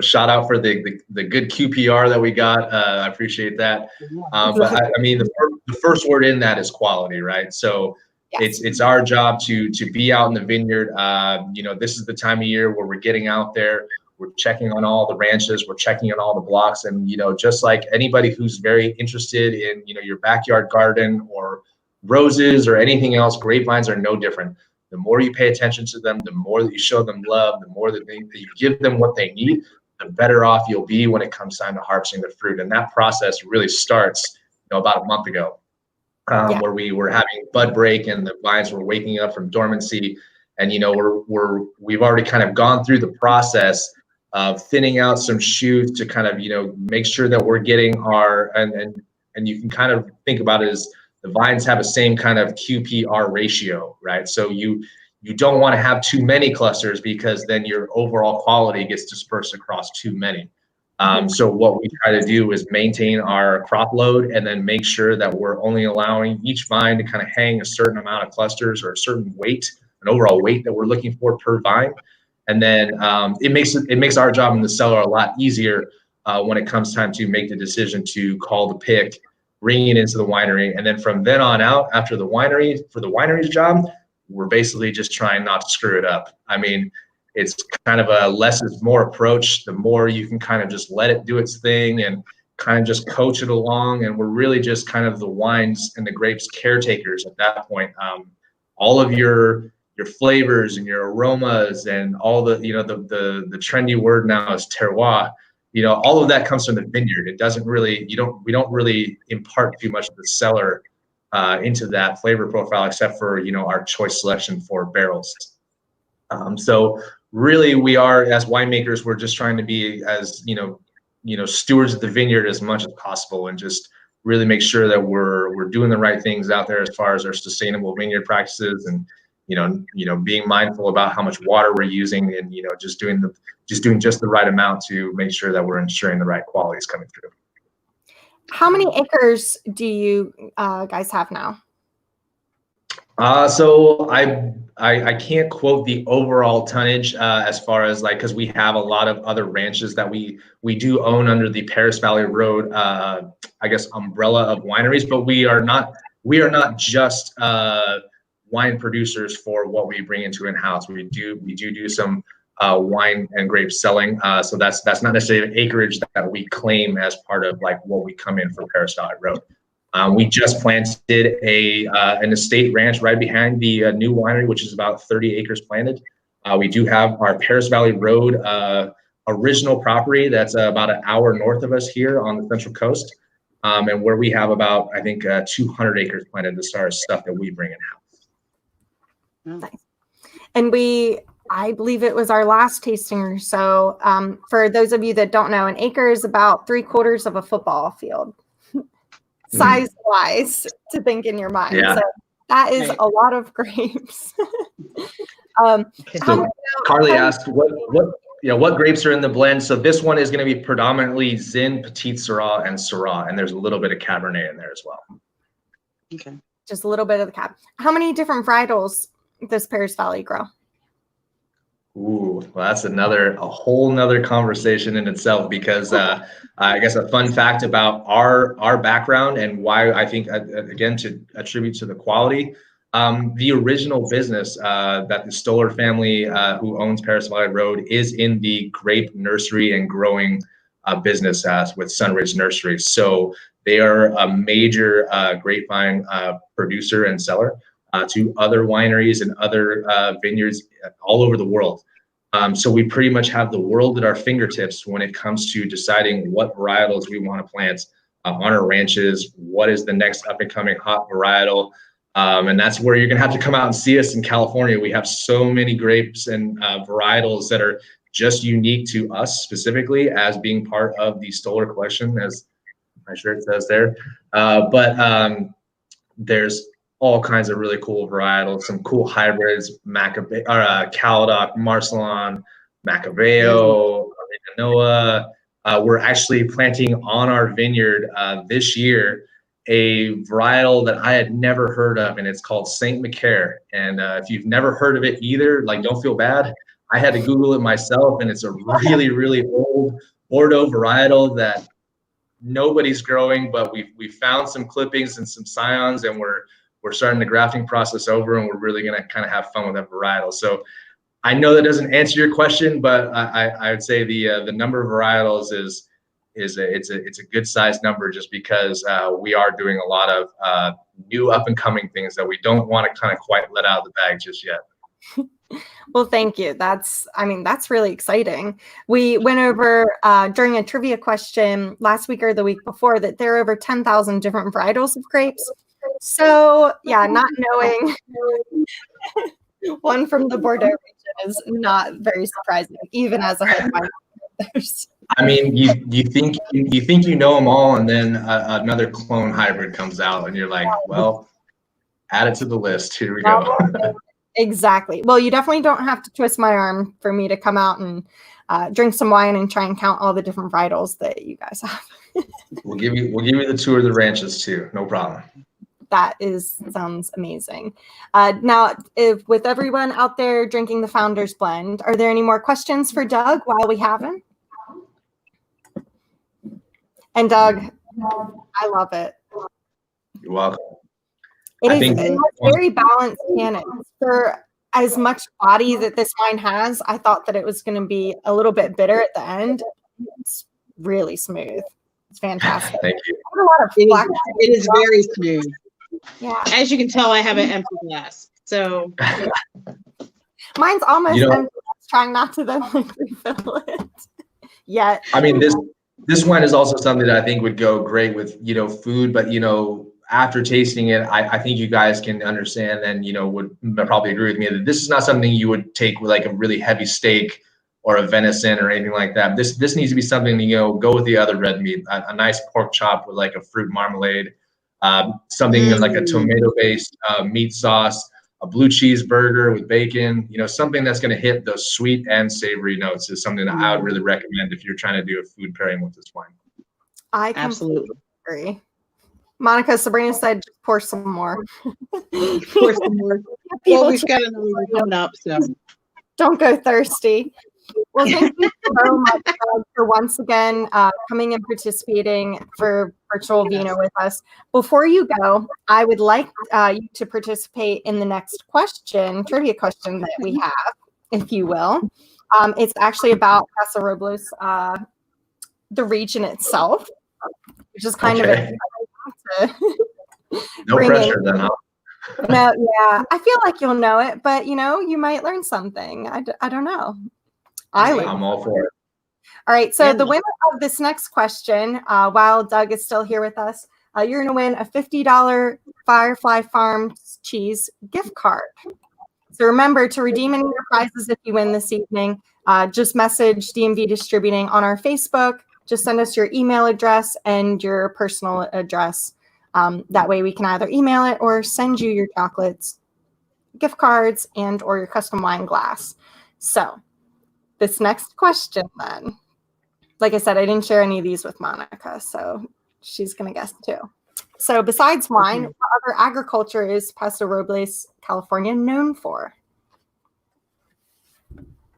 shout out for the good QPR that we got. I appreciate that. But I mean, the first word in that is quality, right? So it's our job to be out in the vineyard. This is the time of year where we're getting out there. We're checking on all the ranches. We're checking on all the blocks. And, just like anybody who's very interested in, your backyard garden or roses or anything else, grapevines are no different. The more you pay attention to them, the more that you show them love, the more that you give them what they need, the better off you'll be when it comes time to harvesting the fruit. And that process really starts, about a month ago, where we were having bud break and the vines were waking up from dormancy. And, we've already kind of gone through the process of thinning out some shoots to kind of, make sure that we're getting our, and you can kind of think about it as the vines have the same kind of QPR ratio, right? So you don't want to have too many clusters, because then your overall quality gets dispersed across too many. So what we try to do is maintain our crop load and then make sure that we're only allowing each vine to kind of hang a certain amount of clusters or a certain weight, an overall weight that we're looking for per vine. And then it makes our job in the cellar a lot easier when it comes time to make the decision to call the pick, bring it into the winery. And then from then on out, after the winery's job, we're basically just trying not to screw it up. I mean, it's kind of a less is more approach. The more you can kind of just let it do its thing and kind of just coach it along. And we're really just kind of the wines and the grapes caretakers at that point. All of your flavors and your aromas and all the, the trendy word now is terroir. All of that comes from the vineyard. It doesn't really, we don't really impart too much of the cellar into that flavor profile, except for, our choice selection for barrels. So really we are, as winemakers, we're just trying to be as, stewards of the vineyard as much as possible, and just really make sure that we're doing the right things out there as far as our sustainable vineyard practices, and, being mindful about how much water we're using, and, just doing just the right amount to make sure that we're ensuring the right quality is coming through. How many acres do you guys have now? So I can't quote the overall tonnage as far as because we have a lot of other ranches that we do own under the Paris Valley Road, I guess, umbrella of wineries, but we are not just wine producers for what we bring into in-house. We do some wine and grape selling. So that's not necessarily acreage that we claim as part of what we come in for Paris Valley Road. We just planted an estate ranch right behind the new winery, which is about 30 acres planted. We do have our Paris Valley Road original property that's about an hour north of us here on the Central Coast, and where we have about, I think, 200 acres planted as far as stuff that we bring in-house. Nice. And I believe it was our last tasting or so. For those of you that don't know, an acre is about 3/4 of a football field, size-wise, to think in your mind. Yeah. So that is a lot of grapes. So Carly asked what grapes are in the blend. So this one is going to be predominantly Zin, Petit Syrah, and Syrah, and there's a little bit of Cabernet in there as well. Okay. Just a little bit of the Cab. How many different varietals does Paris Valley grow? Ooh, well, that's a whole nother conversation in itself because I guess a fun fact about our background and why I think, again, to attribute to the quality, the original business that the Stoller family who owns Paris Valley Road is in the grape nursery and growing business with Sunridge Nursery. So they are a major grapevine producer and seller to other wineries and other vineyards all over the world. So we pretty much have the world at our fingertips when it comes to deciding what varietals we want to plant on our ranches, what is the next up and coming hot varietal. And that's where you're going to have to come out and see us in California. We have so many grapes and varietals that are just unique to us specifically as being part of the Stoller collection, as my shirt says there. But there's all kinds of really cool varietals, some cool hybrids, Caladoc, Marcelon, Macabeo, Noah. We're actually planting on our vineyard this year a varietal that I had never heard of, and it's called Saint Macaire. And if you've never heard of it either, like, don't feel bad. I had to Google it myself, and it's a really, really old Bordeaux varietal that nobody's growing, but we found some clippings and some scions, and we're starting the grafting process over, and we're really going to kind of have fun with that varietal. So I know that doesn't answer your question, but I would say the number of varietals is a good sized number, just because we are doing a lot of new up and coming things that we don't want to kind of quite let out of the bag just yet. Well, thank you. That's really exciting. We went over during a trivia question last week or the week before that there are over 10,000 different varietals of grapes. So yeah, not knowing one from the Bordeaux region is not very surprising, even as a head wine. I mean, you think you know them all, and then another clone hybrid comes out, and you're like, well, add it to the list. Here we go. Exactly. Well, you definitely don't have to twist my arm for me to come out and drink some wine and try and count all the different varietals that you guys have. We'll give you the tour of the ranches too. No problem. That sounds amazing. Now, with everyone out there drinking the Founders Blend, are there any more questions for Doug while we have him? And Doug, I love it. You're welcome. It has very balanced tannins. For as much body that this wine has, I thought that it was going to be a little bit bitter at the end. It's really smooth. It's fantastic. Thank you. A lot of it is very smooth. Yeah. As you can tell, I have an empty glass. So mine's almost empty. Trying not to then refill it yet. I mean, this wine is also something that I think would go great with, food, but, after tasting it, I think you guys can understand and, would probably agree with me that this is not something you would take with like a really heavy steak or a venison or anything like that. This needs to be something, go with the other red meat, a nice pork chop with like a fruit marmalade, something like a tomato-based meat sauce, a blue cheese burger with bacon, something that's going to hit those sweet and savory notes is something that I would really recommend if you're trying to do a food pairing with this wine. I absolutely agree. Monica, Sabrina said, just pour some more. Pour some more. Well, we've got another one coming up, so don't go thirsty. Well, thank you so much for once again coming and participating for Virtual Vino with us. Before you go, I would like you to participate in the next trivia question that we have, if you will. It's actually about Casa Robles, the region itself, which is kind of a no pressure then, huh? No, yeah, I feel like you'll know it, but you might learn something. I don't know. I'm all for it. All right, so the winner of this next question, while Doug is still here with us, you're going to win a $50 Firefly Farms cheese gift card. So remember to redeem any of your prizes if you win this evening. Just message DMV Distributing on our Facebook. Just send us your email address and your personal address. That way we can either email it or send you your chocolates, gift cards, and or your custom wine glass. So this next question then, like I said, I didn't share any of these with Monica, so she's going to guess too. So besides wine, what other agriculture is Paso Robles, California known for?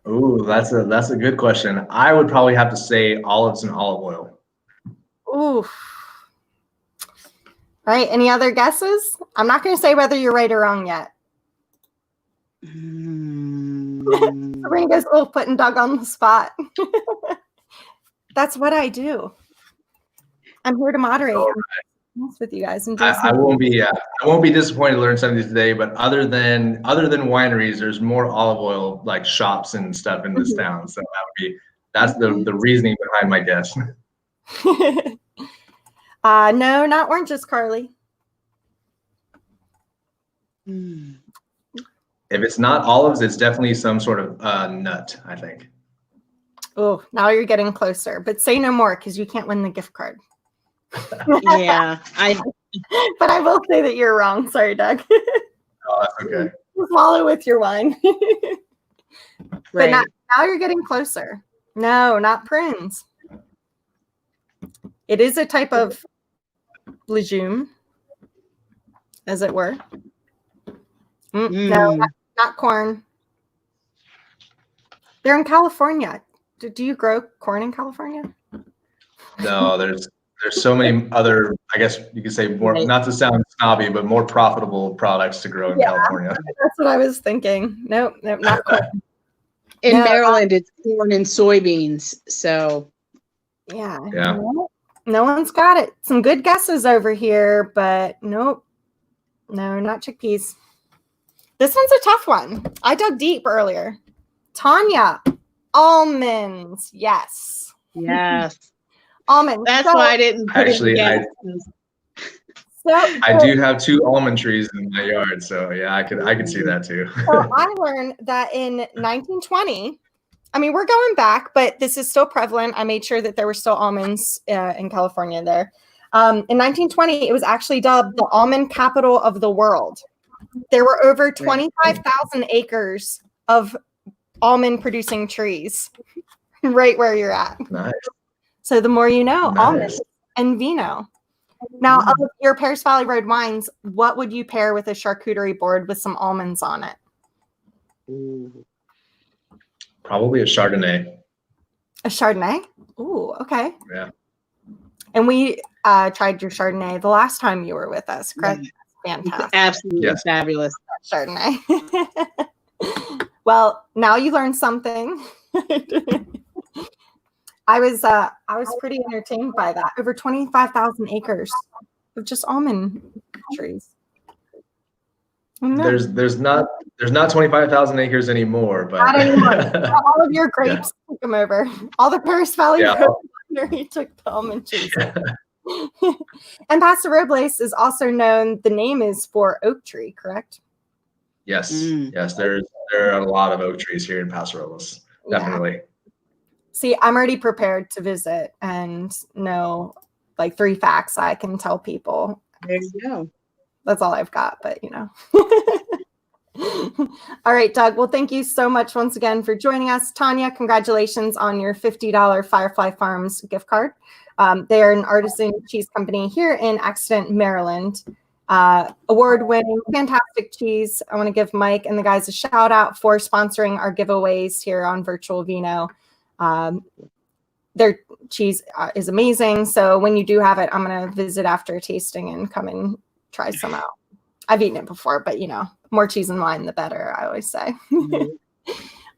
Ooh, that's a good question. I would probably have to say olives and olive oil. Ooh. All right. Any other guesses? I'm not going to say whether you're right or wrong yet. Sabrina's putting Doug on the spot. That's what I do. I'm here to moderate with you guys. I won't be disappointed to learn something today. But other than wineries, there's more olive oil like shops and stuff in this town. So that's the reasoning behind my guess. No, not oranges, Carly. If it's not olives, it's definitely some sort of nut, I think. Oh, now you're getting closer. But say no more because you can't win the gift card. Yeah, But I will say that you're wrong. Sorry, Doug. Oh, that's okay. Swallow with your wine. right. But now you're getting closer. No, not prunes. It is a type of legume, as it were. No, not corn. They're in California. Do you grow corn in California? No, there's so many other, I guess you could say more, not to sound snobby, but more profitable products to grow in California. That's what I was thinking. Nope, not corn. In Maryland, it's corn and soybeans. So yeah. No one's got it. Some good guesses over here, but nope. No, not chickpeas. This one's a tough one. I dug deep earlier. Tanya, almonds. Yes. Yes. Almonds. That's why I didn't put Actually, it I do have 2 almond trees in my yard, so yeah, I could see that too. So I learned that in 1920, I mean, we're going back, but this is still prevalent. I made sure that there were still almonds in California there. In 1920, it was actually dubbed the almond capital of the world. There were over 25,000 acres of almond producing trees right where you're at. Nice. So the more you know, Nice. almonds and vino. Now, of your Paris Valley Road wines, what would you pair with a charcuterie board with some almonds on it? Probably a Chardonnay. A Chardonnay? Ooh, okay. Yeah. And we tried your Chardonnay the last time you were with us, correct? Fantastic. Absolutely fabulous. Chardonnay. Well, now you learned something. I was pretty entertained by that. Over 25,000 acres of just almond trees. There's not 25,000 acres anymore, but not anymore. All of your grapes took them over. All the Paris Valley Road took the almond trees. And Paso Robles is also known. The name is for oak tree, correct? Yes, yes. There are a lot of oak trees here in Paso Robles. Definitely. Yeah. See, I'm already prepared to visit and know like 3 facts I can tell people. There you go. That's all I've got, but you know. All right, Doug. Well, thank you so much once again for joining us. Tanya, congratulations on your $50 Firefly Farms gift card. They are an artisan cheese company here in Accident, Maryland. Award-winning, fantastic cheese. I want to give Mike and the guys a shout out for sponsoring our giveaways here on Virtual Vino. Their cheese is amazing. So when you do have it, I'm going to visit after tasting and come and try some out. I've eaten it before, but you know, more cheese and wine, the better, I always say.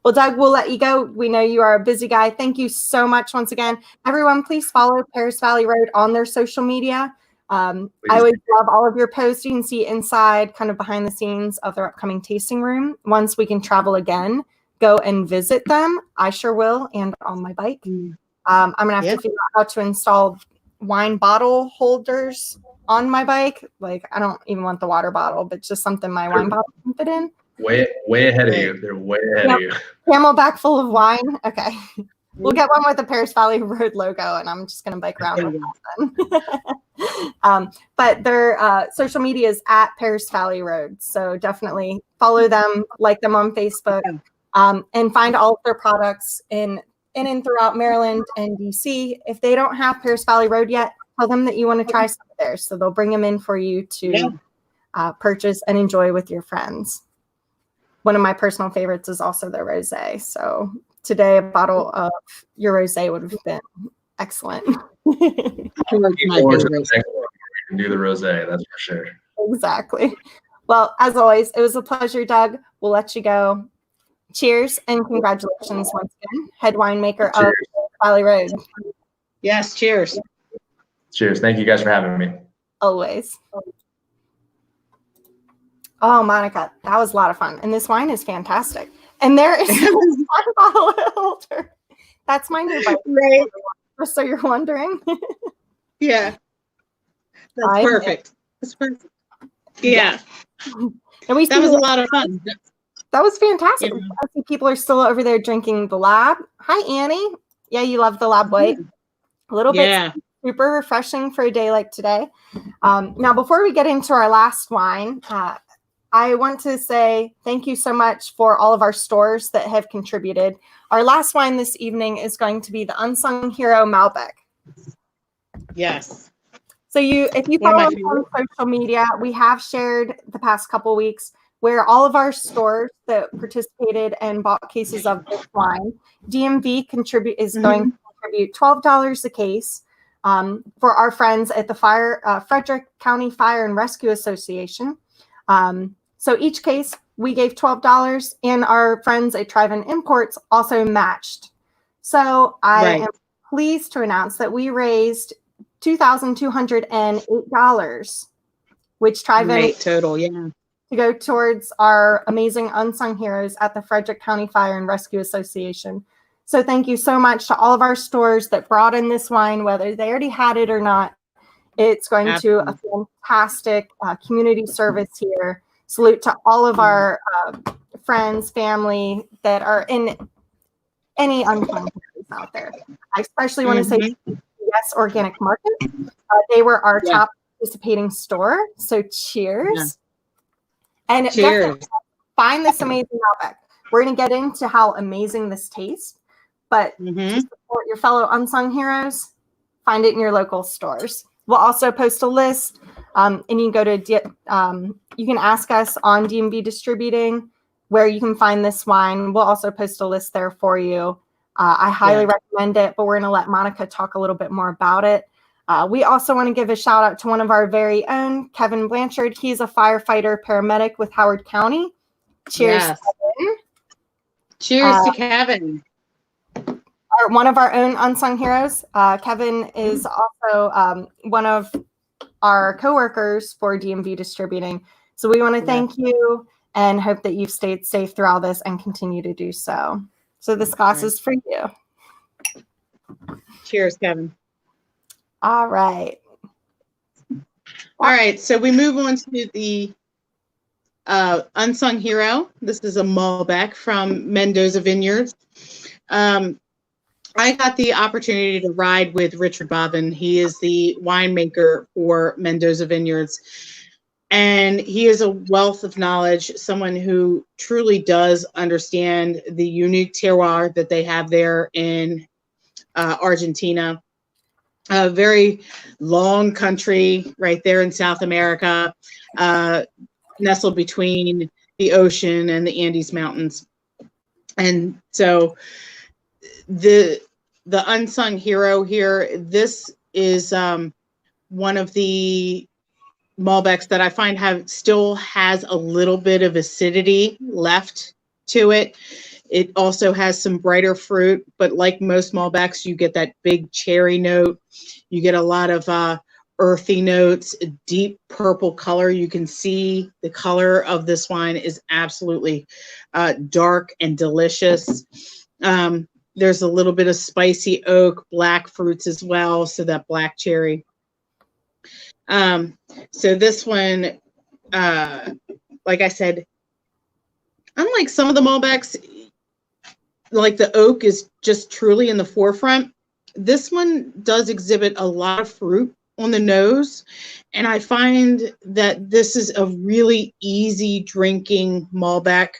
Well, Doug, we'll let you go. We know you are a busy guy. Thank you so much once again. Everyone, please follow Paris Valley Road on their social media. I always love all of your posts. You can see inside, kind of behind the scenes of their upcoming tasting room. Once we can travel again, go and visit them. I sure will, and on my bike. I'm going to have to figure out how to install wine bottle holders on my bike. Like, I don't even want the water bottle, but just something my wine bottle can fit in. Way ahead of you. They're way ahead of you. Camelback full of wine. Okay. We'll get one with the Paris Valley Road logo, and I'm just going to bike around with them. But their social media is at Paris Valley Road. So definitely follow them, like them on Facebook, and find all of their products in and throughout Maryland and DC. If they don't have Paris Valley Road yet, tell them that you want to try some of theirs. So they'll bring them in for you to purchase and enjoy with your friends. one of my personal favorites is also the rosé. So today a bottle of your rosé would have been excellent. Looking forward to the next one. We can do the rosé, that's for sure. Exactly. Well, as always, it was a pleasure, Doug. We'll let you go. Cheers and congratulations once again, head winemaker of Valley Road. Yes, cheers. Cheers. Thank you guys for having me. Always. Oh, Monica, that was a lot of fun. And this wine is fantastic. And there is one bottle holder. That's my new bike. Right. Just so you're wondering. Yeah. That's perfect. That's perfect. Yeah. And that was a lot of fun. That was fantastic. Yeah. I see people are still over there drinking the Lab. Hi, Annie. Yeah, you love the Lab White. A little bit super refreshing for a day like today. Now, before we get into our last wine, I want to say thank you so much for all of our stores that have contributed. Our last wine this evening is going to be the Unsung Hero Malbec. Yes. So if you follow us on social media, we have shared the past couple weeks where all of our stores that participated and bought cases of this wine, DMV is going to contribute $12 a case for our friends at the Frederick County Fire and Rescue Association. So each case we gave $12, and our friends at Drive-In Imports also matched. So I am pleased to announce that we raised $2,208, which Drive-In total, to go towards our amazing unsung heroes at the Frederick County Fire and Rescue Association. So thank you so much to all of our stores that brought in this wine, whether they already had it or not. It's going to a fantastic community service here. Salute to all of our friends, family that are in any unsung heroes out there. I especially want to say Yes Organic Market. They were our top participating store. So cheers. And definitely find this amazing Malbec. We're going to get into how amazing this tastes, but to support your fellow unsung heroes, find it in your local stores. We'll also post a list, and you can go to you can ask us on DMV Distributing where you can find this wine. We'll also post a list there for you. I highly recommend it, but we're going to let Monica talk a little bit more about it. We also want to give a shout out to one of our very own, Kevin Blanchard. He's a firefighter paramedic with Howard County. Cheers, Kevin. Cheers to Kevin. One of our own unsung heroes. Kevin is also one of our coworkers for DMV Distributing. So we want to thank you and hope that you've stayed safe through all this and continue to do so. So this glass is for you. Cheers, Kevin. All right. All right. So we move on to the unsung hero. This is a Malbec from Mendoza Vineyards. I got the opportunity to ride with Richard Bobbin. He is the winemaker for Mendoza Vineyards. And he is a wealth of knowledge, someone who truly does understand the unique terroir that they have there in Argentina. A very long country right there in South America, nestled between the ocean and the Andes Mountains. And so the unsung hero here, this is one of the Malbecs that I find still has a little bit of acidity left to it. It also has some brighter fruit, but like most Malbecs, you get that big cherry note. You get a lot of earthy notes, a deep purple color. You can see the color of this wine is absolutely dark and delicious. There's a little bit of spicy oak, black fruits as well, so that black cherry. So this one, like I said, unlike some of the Malbecs, like the oak is just truly in the forefront. This one does exhibit a lot of fruit on the nose, and I find that this is a really easy drinking Malbec.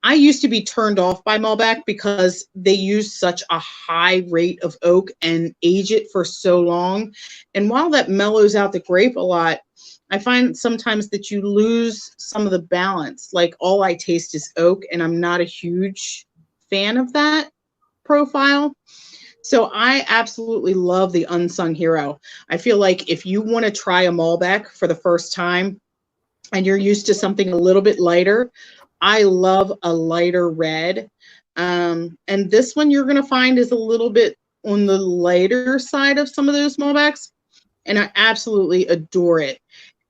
I used to be turned off by Malbec because they use such a high rate of oak and age it for so long. And while that mellows out the grape a lot, I find sometimes that you lose some of the balance. Like all I taste is oak, and I'm not a huge fan of that profile. So I absolutely love the Unsung Hero. I feel like if you want to try a Malbec for the first time and you're used to something a little bit lighter, I love a lighter red. And this one you're going to find is a little bit on the lighter side of some of those Malbecs. And I absolutely adore it.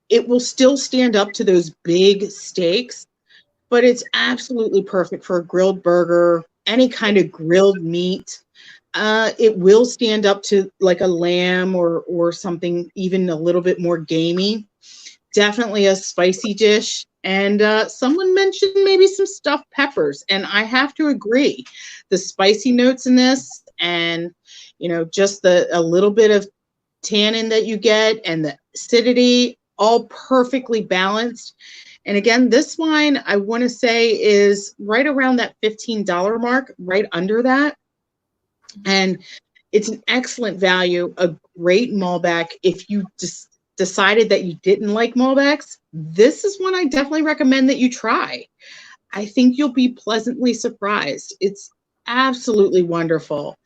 It will still stand up to those big steaks, but it's absolutely perfect for a grilled burger, any kind of grilled meat. It will stand up to like a lamb or something even a little bit more gamey. Definitely a spicy dish. And someone mentioned maybe some stuffed peppers, and I have to agree. The spicy notes in this, and just a little bit of tannin that you get, and the acidity, all perfectly balanced. And again, this wine I want to say is right around that $15 mark, right under that. And it's an excellent value, a great Malbec. If you just decided that you didn't like Malbecs, this is one I definitely recommend that you try. I think you'll be pleasantly surprised. It's absolutely wonderful.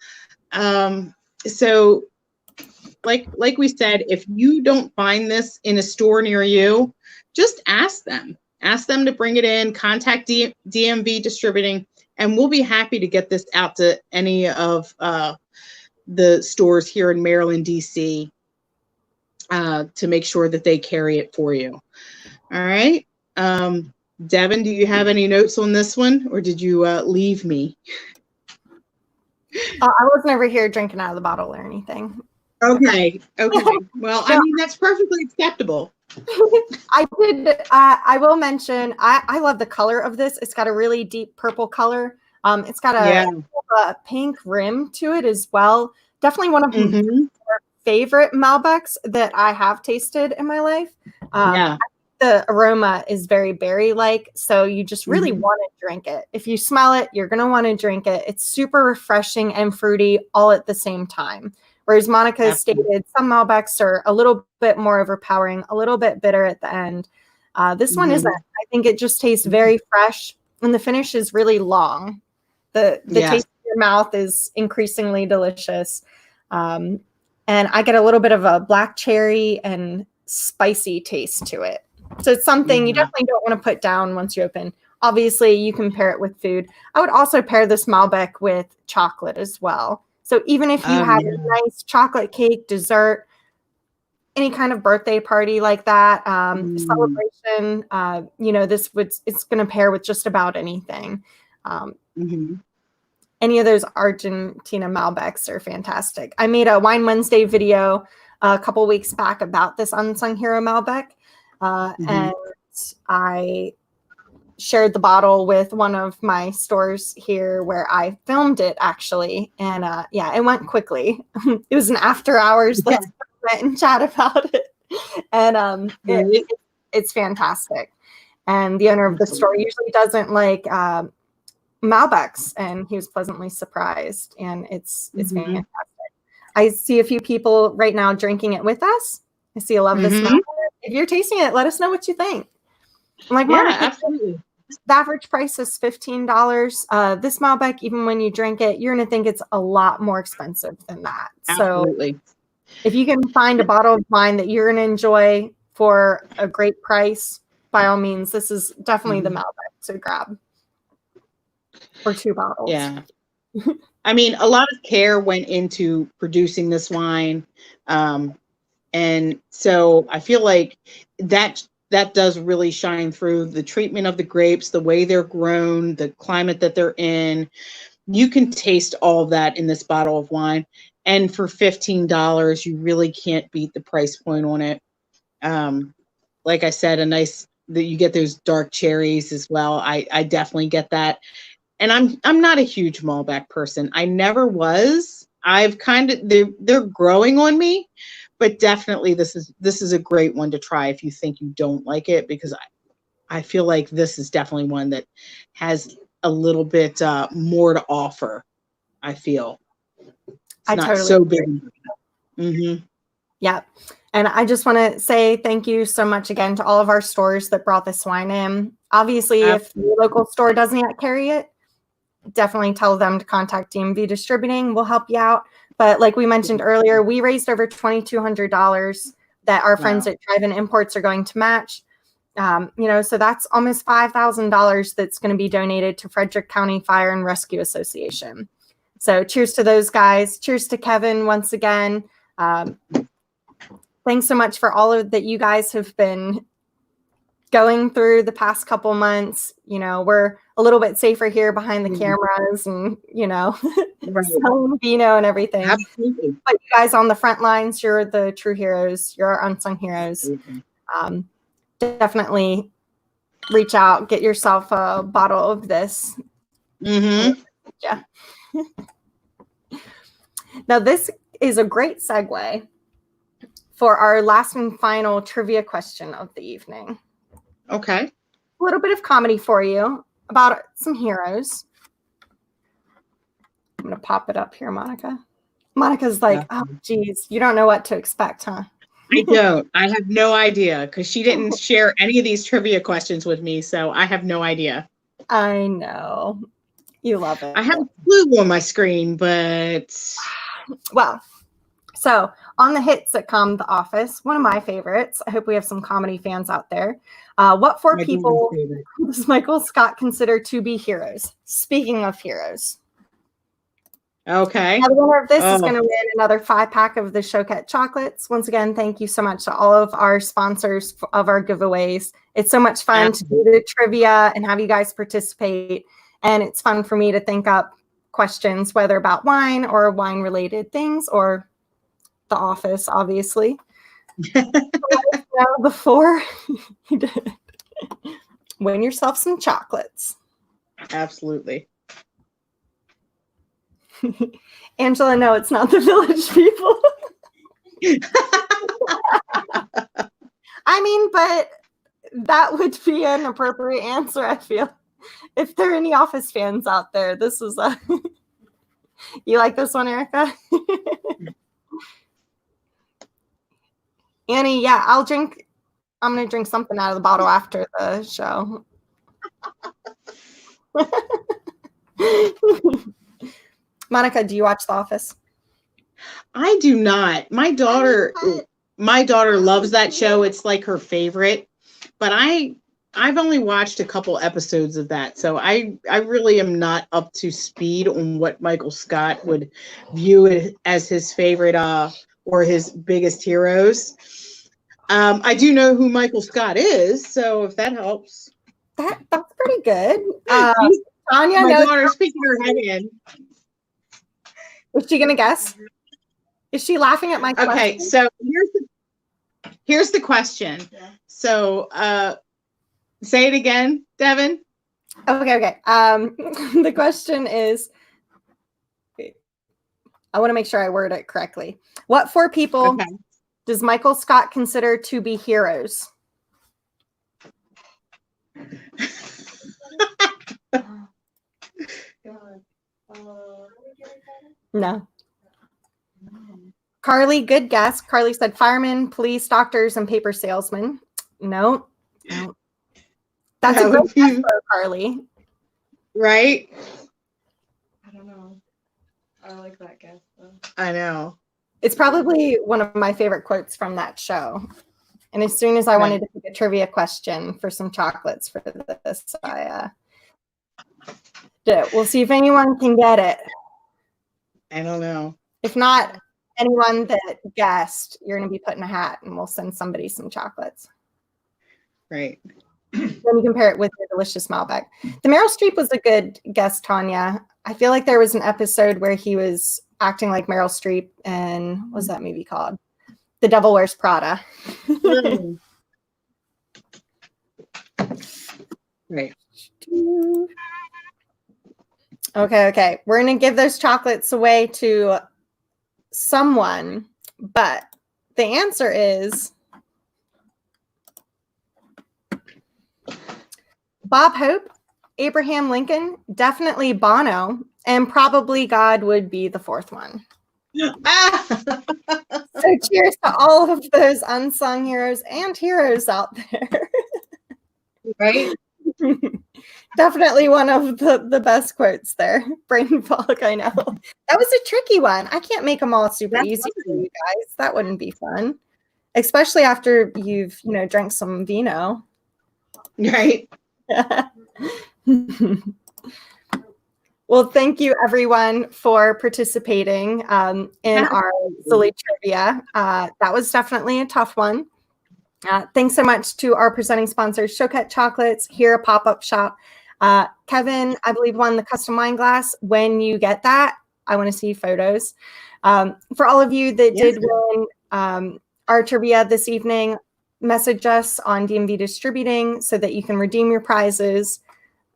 So like we said, if you don't find this in a store near you, just ask them. Ask them to bring it in, contact DMV Distributing, and we'll be happy to get this out to any of the stores here in Maryland, DC, to make sure that they carry it for you. All right. Devin, do you have any notes on this one, or did you leave me? I was never here drinking out of the bottle or anything. Okay. Well, I mean, that's perfectly acceptable. I did. I will mention, I love the color of this. It's got a really deep purple color. It's got a pink rim to it as well. Definitely one of my favorite Malbecs that I have tasted in my life. The aroma is very berry-like, so you just really want to drink it. If you smell it, you're going to want to drink it. It's super refreshing and fruity all at the same time. Whereas Monica has stated some Malbecs are a little bit more overpowering, a little bit bitter at the end. This one isn't. I think it just tastes very fresh, and the finish is really long. The taste in your mouth is increasingly delicious. And I get a little bit of a black cherry and spicy taste to it. So it's something you definitely don't want to put down once you open. Obviously, you can pair it with food. I would also pair this Malbec with chocolate as well. So even if you have a nice chocolate cake, dessert, any kind of birthday party like that, celebration, it's going to pair with just about anything. Any of those Argentina Malbecs are fantastic. I made a Wine Wednesday video a couple weeks back about this Unsung Hero Malbec. And I shared the bottle with one of my stores here where I filmed it actually. And it went quickly. It was an after hours. Let's sit and chat about it. And it's fantastic. And the owner of the store usually doesn't like Malbecs, and he was pleasantly surprised. And it's fantastic. I see a few people right now drinking it with us. I see a lot of this Malbec. If you're tasting it, let us know what you think. Like, absolutely. The average price is $15. This Malbec, even when you drink it, you're going to think it's a lot more expensive than that. Absolutely. So if you can find a bottle of wine that you're going to enjoy for a great price, by all means, this is definitely the Malbec to grab. Or 2 bottles. Yeah. I mean, a lot of care went into producing this wine. And so I feel like that does really shine through. The treatment of the grapes, the way they're grown, the climate that they're in. You can taste all of that in this bottle of wine. And for $15, you really can't beat the price point on it. Like I said, you get those dark cherries as well. I definitely get that. And I'm not a huge Malbec person. I never was. I've they're growing on me. But definitely this is a great one to try if you think you don't like it, because I feel like this is definitely one that has a little bit more to offer, I feel. It's not so big. Yeah. And I just want to say thank you so much again to all of our stores that brought this wine in. Obviously, if the local store doesn't yet carry it, definitely tell them to contact DMV Distributing. We'll help you out. But like we mentioned earlier, we raised over $2,200 that our friends at Drive-In Imports are going to match. So that's almost $5,000 that's going to be donated to Frederick County Fire and Rescue Association. So cheers to those guys. Cheers to Kevin once again. Thanks so much for all of that you guys have been going through the past couple months. We're a little bit safer here behind the cameras and, selling vino and everything. Absolutely. But you guys on the front lines, you're the true heroes. You're our unsung heroes. Definitely reach out, get yourself a bottle of this. Mm-hmm. Yeah. Now, this is a great segue for our last and final trivia question of the evening. Okay. A little bit of comedy for you about some heroes. I'm going to pop it up here, Monica. Monica's like, oh, geez, you don't know what to expect, huh? I don't. I have no idea because she didn't share any of these trivia questions with me, so I have no idea. I know. You love it. I have a clue on my screen, but... Well, so on the hit sitcom The Office, one of my favorites, I hope we have some comedy fans out there. What four people does Michael Scott consider to be heroes? Speaking of heroes. Okay. Now, the winner of this is going to win another 5-pack of the Choquette chocolates. Once again, thank you so much to all of our sponsors of our giveaways. It's so much fun to do the trivia and have you guys participate. And it's fun for me to think up questions, whether about wine or wine-related things or The Office, obviously. Before you did, win yourself some chocolates. Absolutely. Angela, no, it's not the Village People. I mean, but that would be an appropriate answer, I feel. If there are any Office fans out there, this is a... You like this one, Erica? Annie, yeah, I'm going to drink something out of the bottle after the show. Monica, do you watch The Office? I do not. My daughter loves that show. It's like her favorite. But I've only watched a couple episodes of that. So I really am not up to speed on what Michael Scott would view as his favorite or his biggest heroes. I do know who Michael Scott is, so if that helps. That's pretty good. Tanya, my daughter's speaking her head in. Is she gonna guess? Is she laughing at my question? Okay, so here's the question. So say it again, Devin. Okay. The question is, I want to make sure I word it correctly. What four people does Michael Scott consider to be heroes? No. Carly, good guess. Carly said firemen, police, doctors, and paper salesmen. No. That's a good guess, though, Carly. Right? I don't know. I like that guess, though. I know. It's probably one of my favorite quotes from that show. And as soon as I wanted to pick a trivia question for some chocolates for this, I did it. We'll see if anyone can get it. I don't know. If not, anyone that guessed, you're going to be put in a hat and we'll send somebody some chocolates. Right. Then you compare it with your delicious Malbec. The Meryl Streep was a good guess, Tanya. I feel like there was an episode where he was acting like Meryl Streep in, what was that movie called? The Devil Wears Prada. Right. Okay. We're going to give those chocolates away to someone, but the answer is Bob Hope, Abraham Lincoln, definitely Bono, and probably God would be the fourth one. So cheers to all of those unsung heroes and heroes out there. Right? Definitely one of the best quotes there. Brain fog, I know. That was a tricky one. I can't make them all super easy for you guys. That wouldn't be fun. Especially after you've, drank some vino. Right. Well, thank you everyone for participating in our silly trivia. That was definitely a tough one. Thanks so much to our presenting sponsors, Choquette Chocolates, here a pop-up shop. Kevin, I believe, won the custom wine glass. When you get that, I want to see photos. For all of you that did win our trivia this evening, message us on DMV Distributing so that you can redeem your prizes.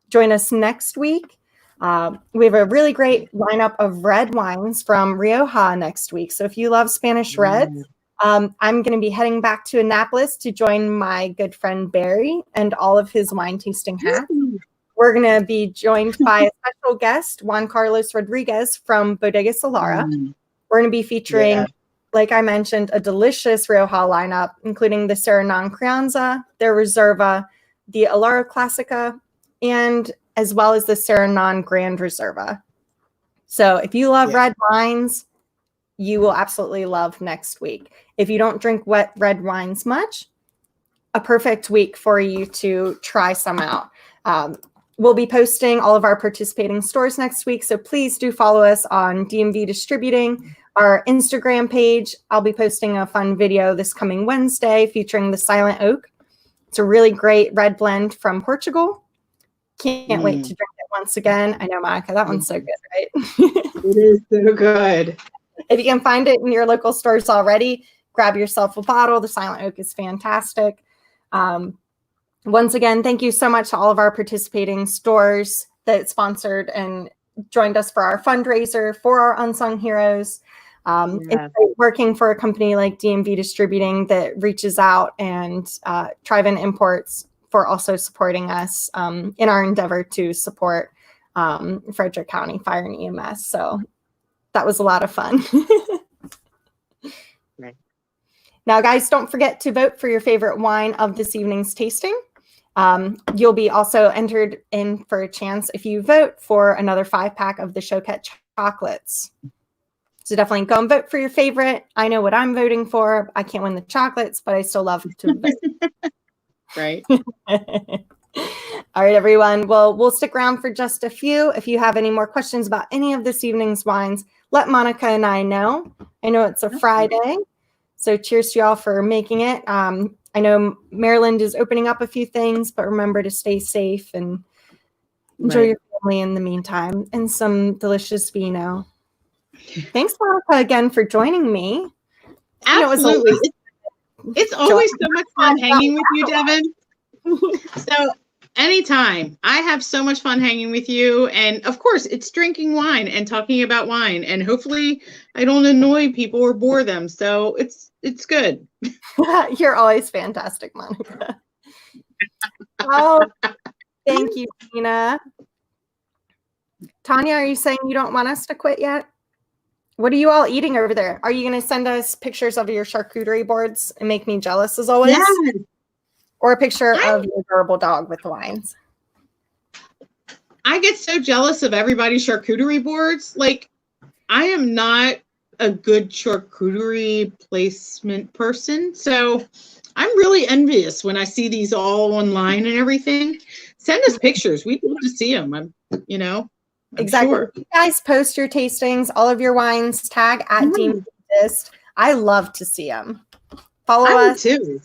Join us next week. We have a really great lineup of red wines from Rioja next week. So if you love Spanish reds, I'm going to be heading back to Annapolis to join my good friend Barry and all of his wine tasting hats. We're going to be joined by a special guest, Juan Carlos Rodriguez from Bodega Solara. We're going to be featuring, like I mentioned, a delicious Rioja lineup, including the Serenan Crianza, their Reserva, the Alara Classica, and as well as the Serenan Grand Reserva. So if you love red wines, you will absolutely love next week. If you don't drink wet red wines much, a perfect week for you to try some out. We'll be posting all of our participating stores next week, so please do follow us on DMV Distributing, our Instagram page. I'll be posting a fun video this coming Wednesday featuring the Silent Oak. It's a really great red blend from Portugal. Can't wait to drink it once again. I know, Monica, that one's so good, right? It is so good. If you can find it in your local stores already, grab yourself a bottle. The Silent Oak is fantastic. Once again, thank you so much to all of our participating stores that sponsored and joined us for our fundraiser for our Unsung Heroes. It's great working for a company like DMV Distributing that reaches out, and Triven Imports for also supporting us in our endeavor to support Frederick County Fire and EMS. So that was a lot of fun. Right. Now, guys, don't forget to vote for your favorite wine of this evening's tasting. You'll be also entered in for a chance if you vote for another 5-pack of the Choquette chocolates. So definitely go and vote for your favorite. I know what I'm voting for. I can't win the chocolates, but I still love to vote. Right. All right, everyone. Well, we'll stick around for just a few. If you have any more questions about any of this evening's wines, let Monica and I know. I know it's a Friday, so cheers to y'all for making it. I know Maryland is opening up a few things, but remember to stay safe and enjoy your family in the meantime, and some delicious vino. Thanks, Monica, again for joining me. Absolutely. It's always so much fun hanging with you, Devin. So anytime. I have so much fun hanging with you. And of course, it's drinking wine and talking about wine. And hopefully I don't annoy people or bore them. So it's good. You're always fantastic, Monica. Oh, thank you, Tina. Tanya, are you saying you don't want us to quit yet? What are you all eating over there? Are you going to send us pictures of your charcuterie boards and make me jealous as always? Yes. Or a picture of your adorable dog with the wines? I get so jealous of everybody's charcuterie boards. Like, I am not a good charcuterie placement person. So I'm really envious when I see these all online and everything. Send us pictures. We'd love to see them. I'm Exactly. sure. You guys post your tastings, all of your wines, tag at DMV Dist. I love to see them. Follow us too.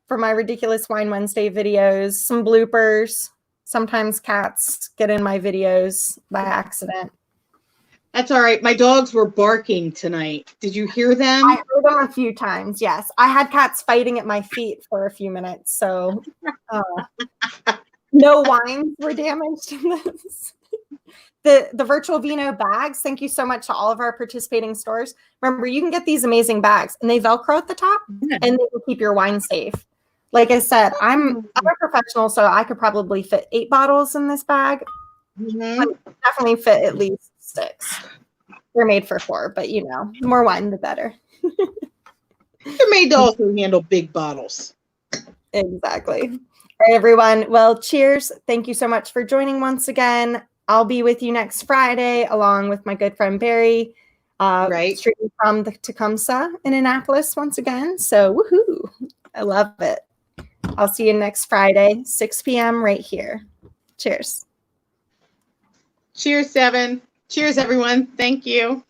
For my Ridiculous Wine Wednesday videos, some bloopers. Sometimes cats get in my videos by accident. That's all right. My dogs were barking tonight. Did you hear them? I heard them a few times, yes. I had cats fighting at my feet for a few minutes, so no wines were damaged in this. The Virtual Vino bags, thank you so much to all of our participating stores. Remember, you can get these amazing bags, and they Velcro at the top, and they will keep your wine safe. Like I said, I'm a professional, so I could probably fit 8 bottles in this bag. But definitely fit at least 6. they're made for 4, but you know, the more wine, the better. They're made to also handle big bottles. Exactly. All right, everyone. Well, cheers. Thank you so much for joining once again. I'll be with you next Friday, along with my good friend Barry, streaming from the Tecumseh in Annapolis once again. So, woohoo! I love it. I'll see you next Friday, 6 p.m. right here. Cheers. Cheers, Seven. Cheers, everyone. Thank you.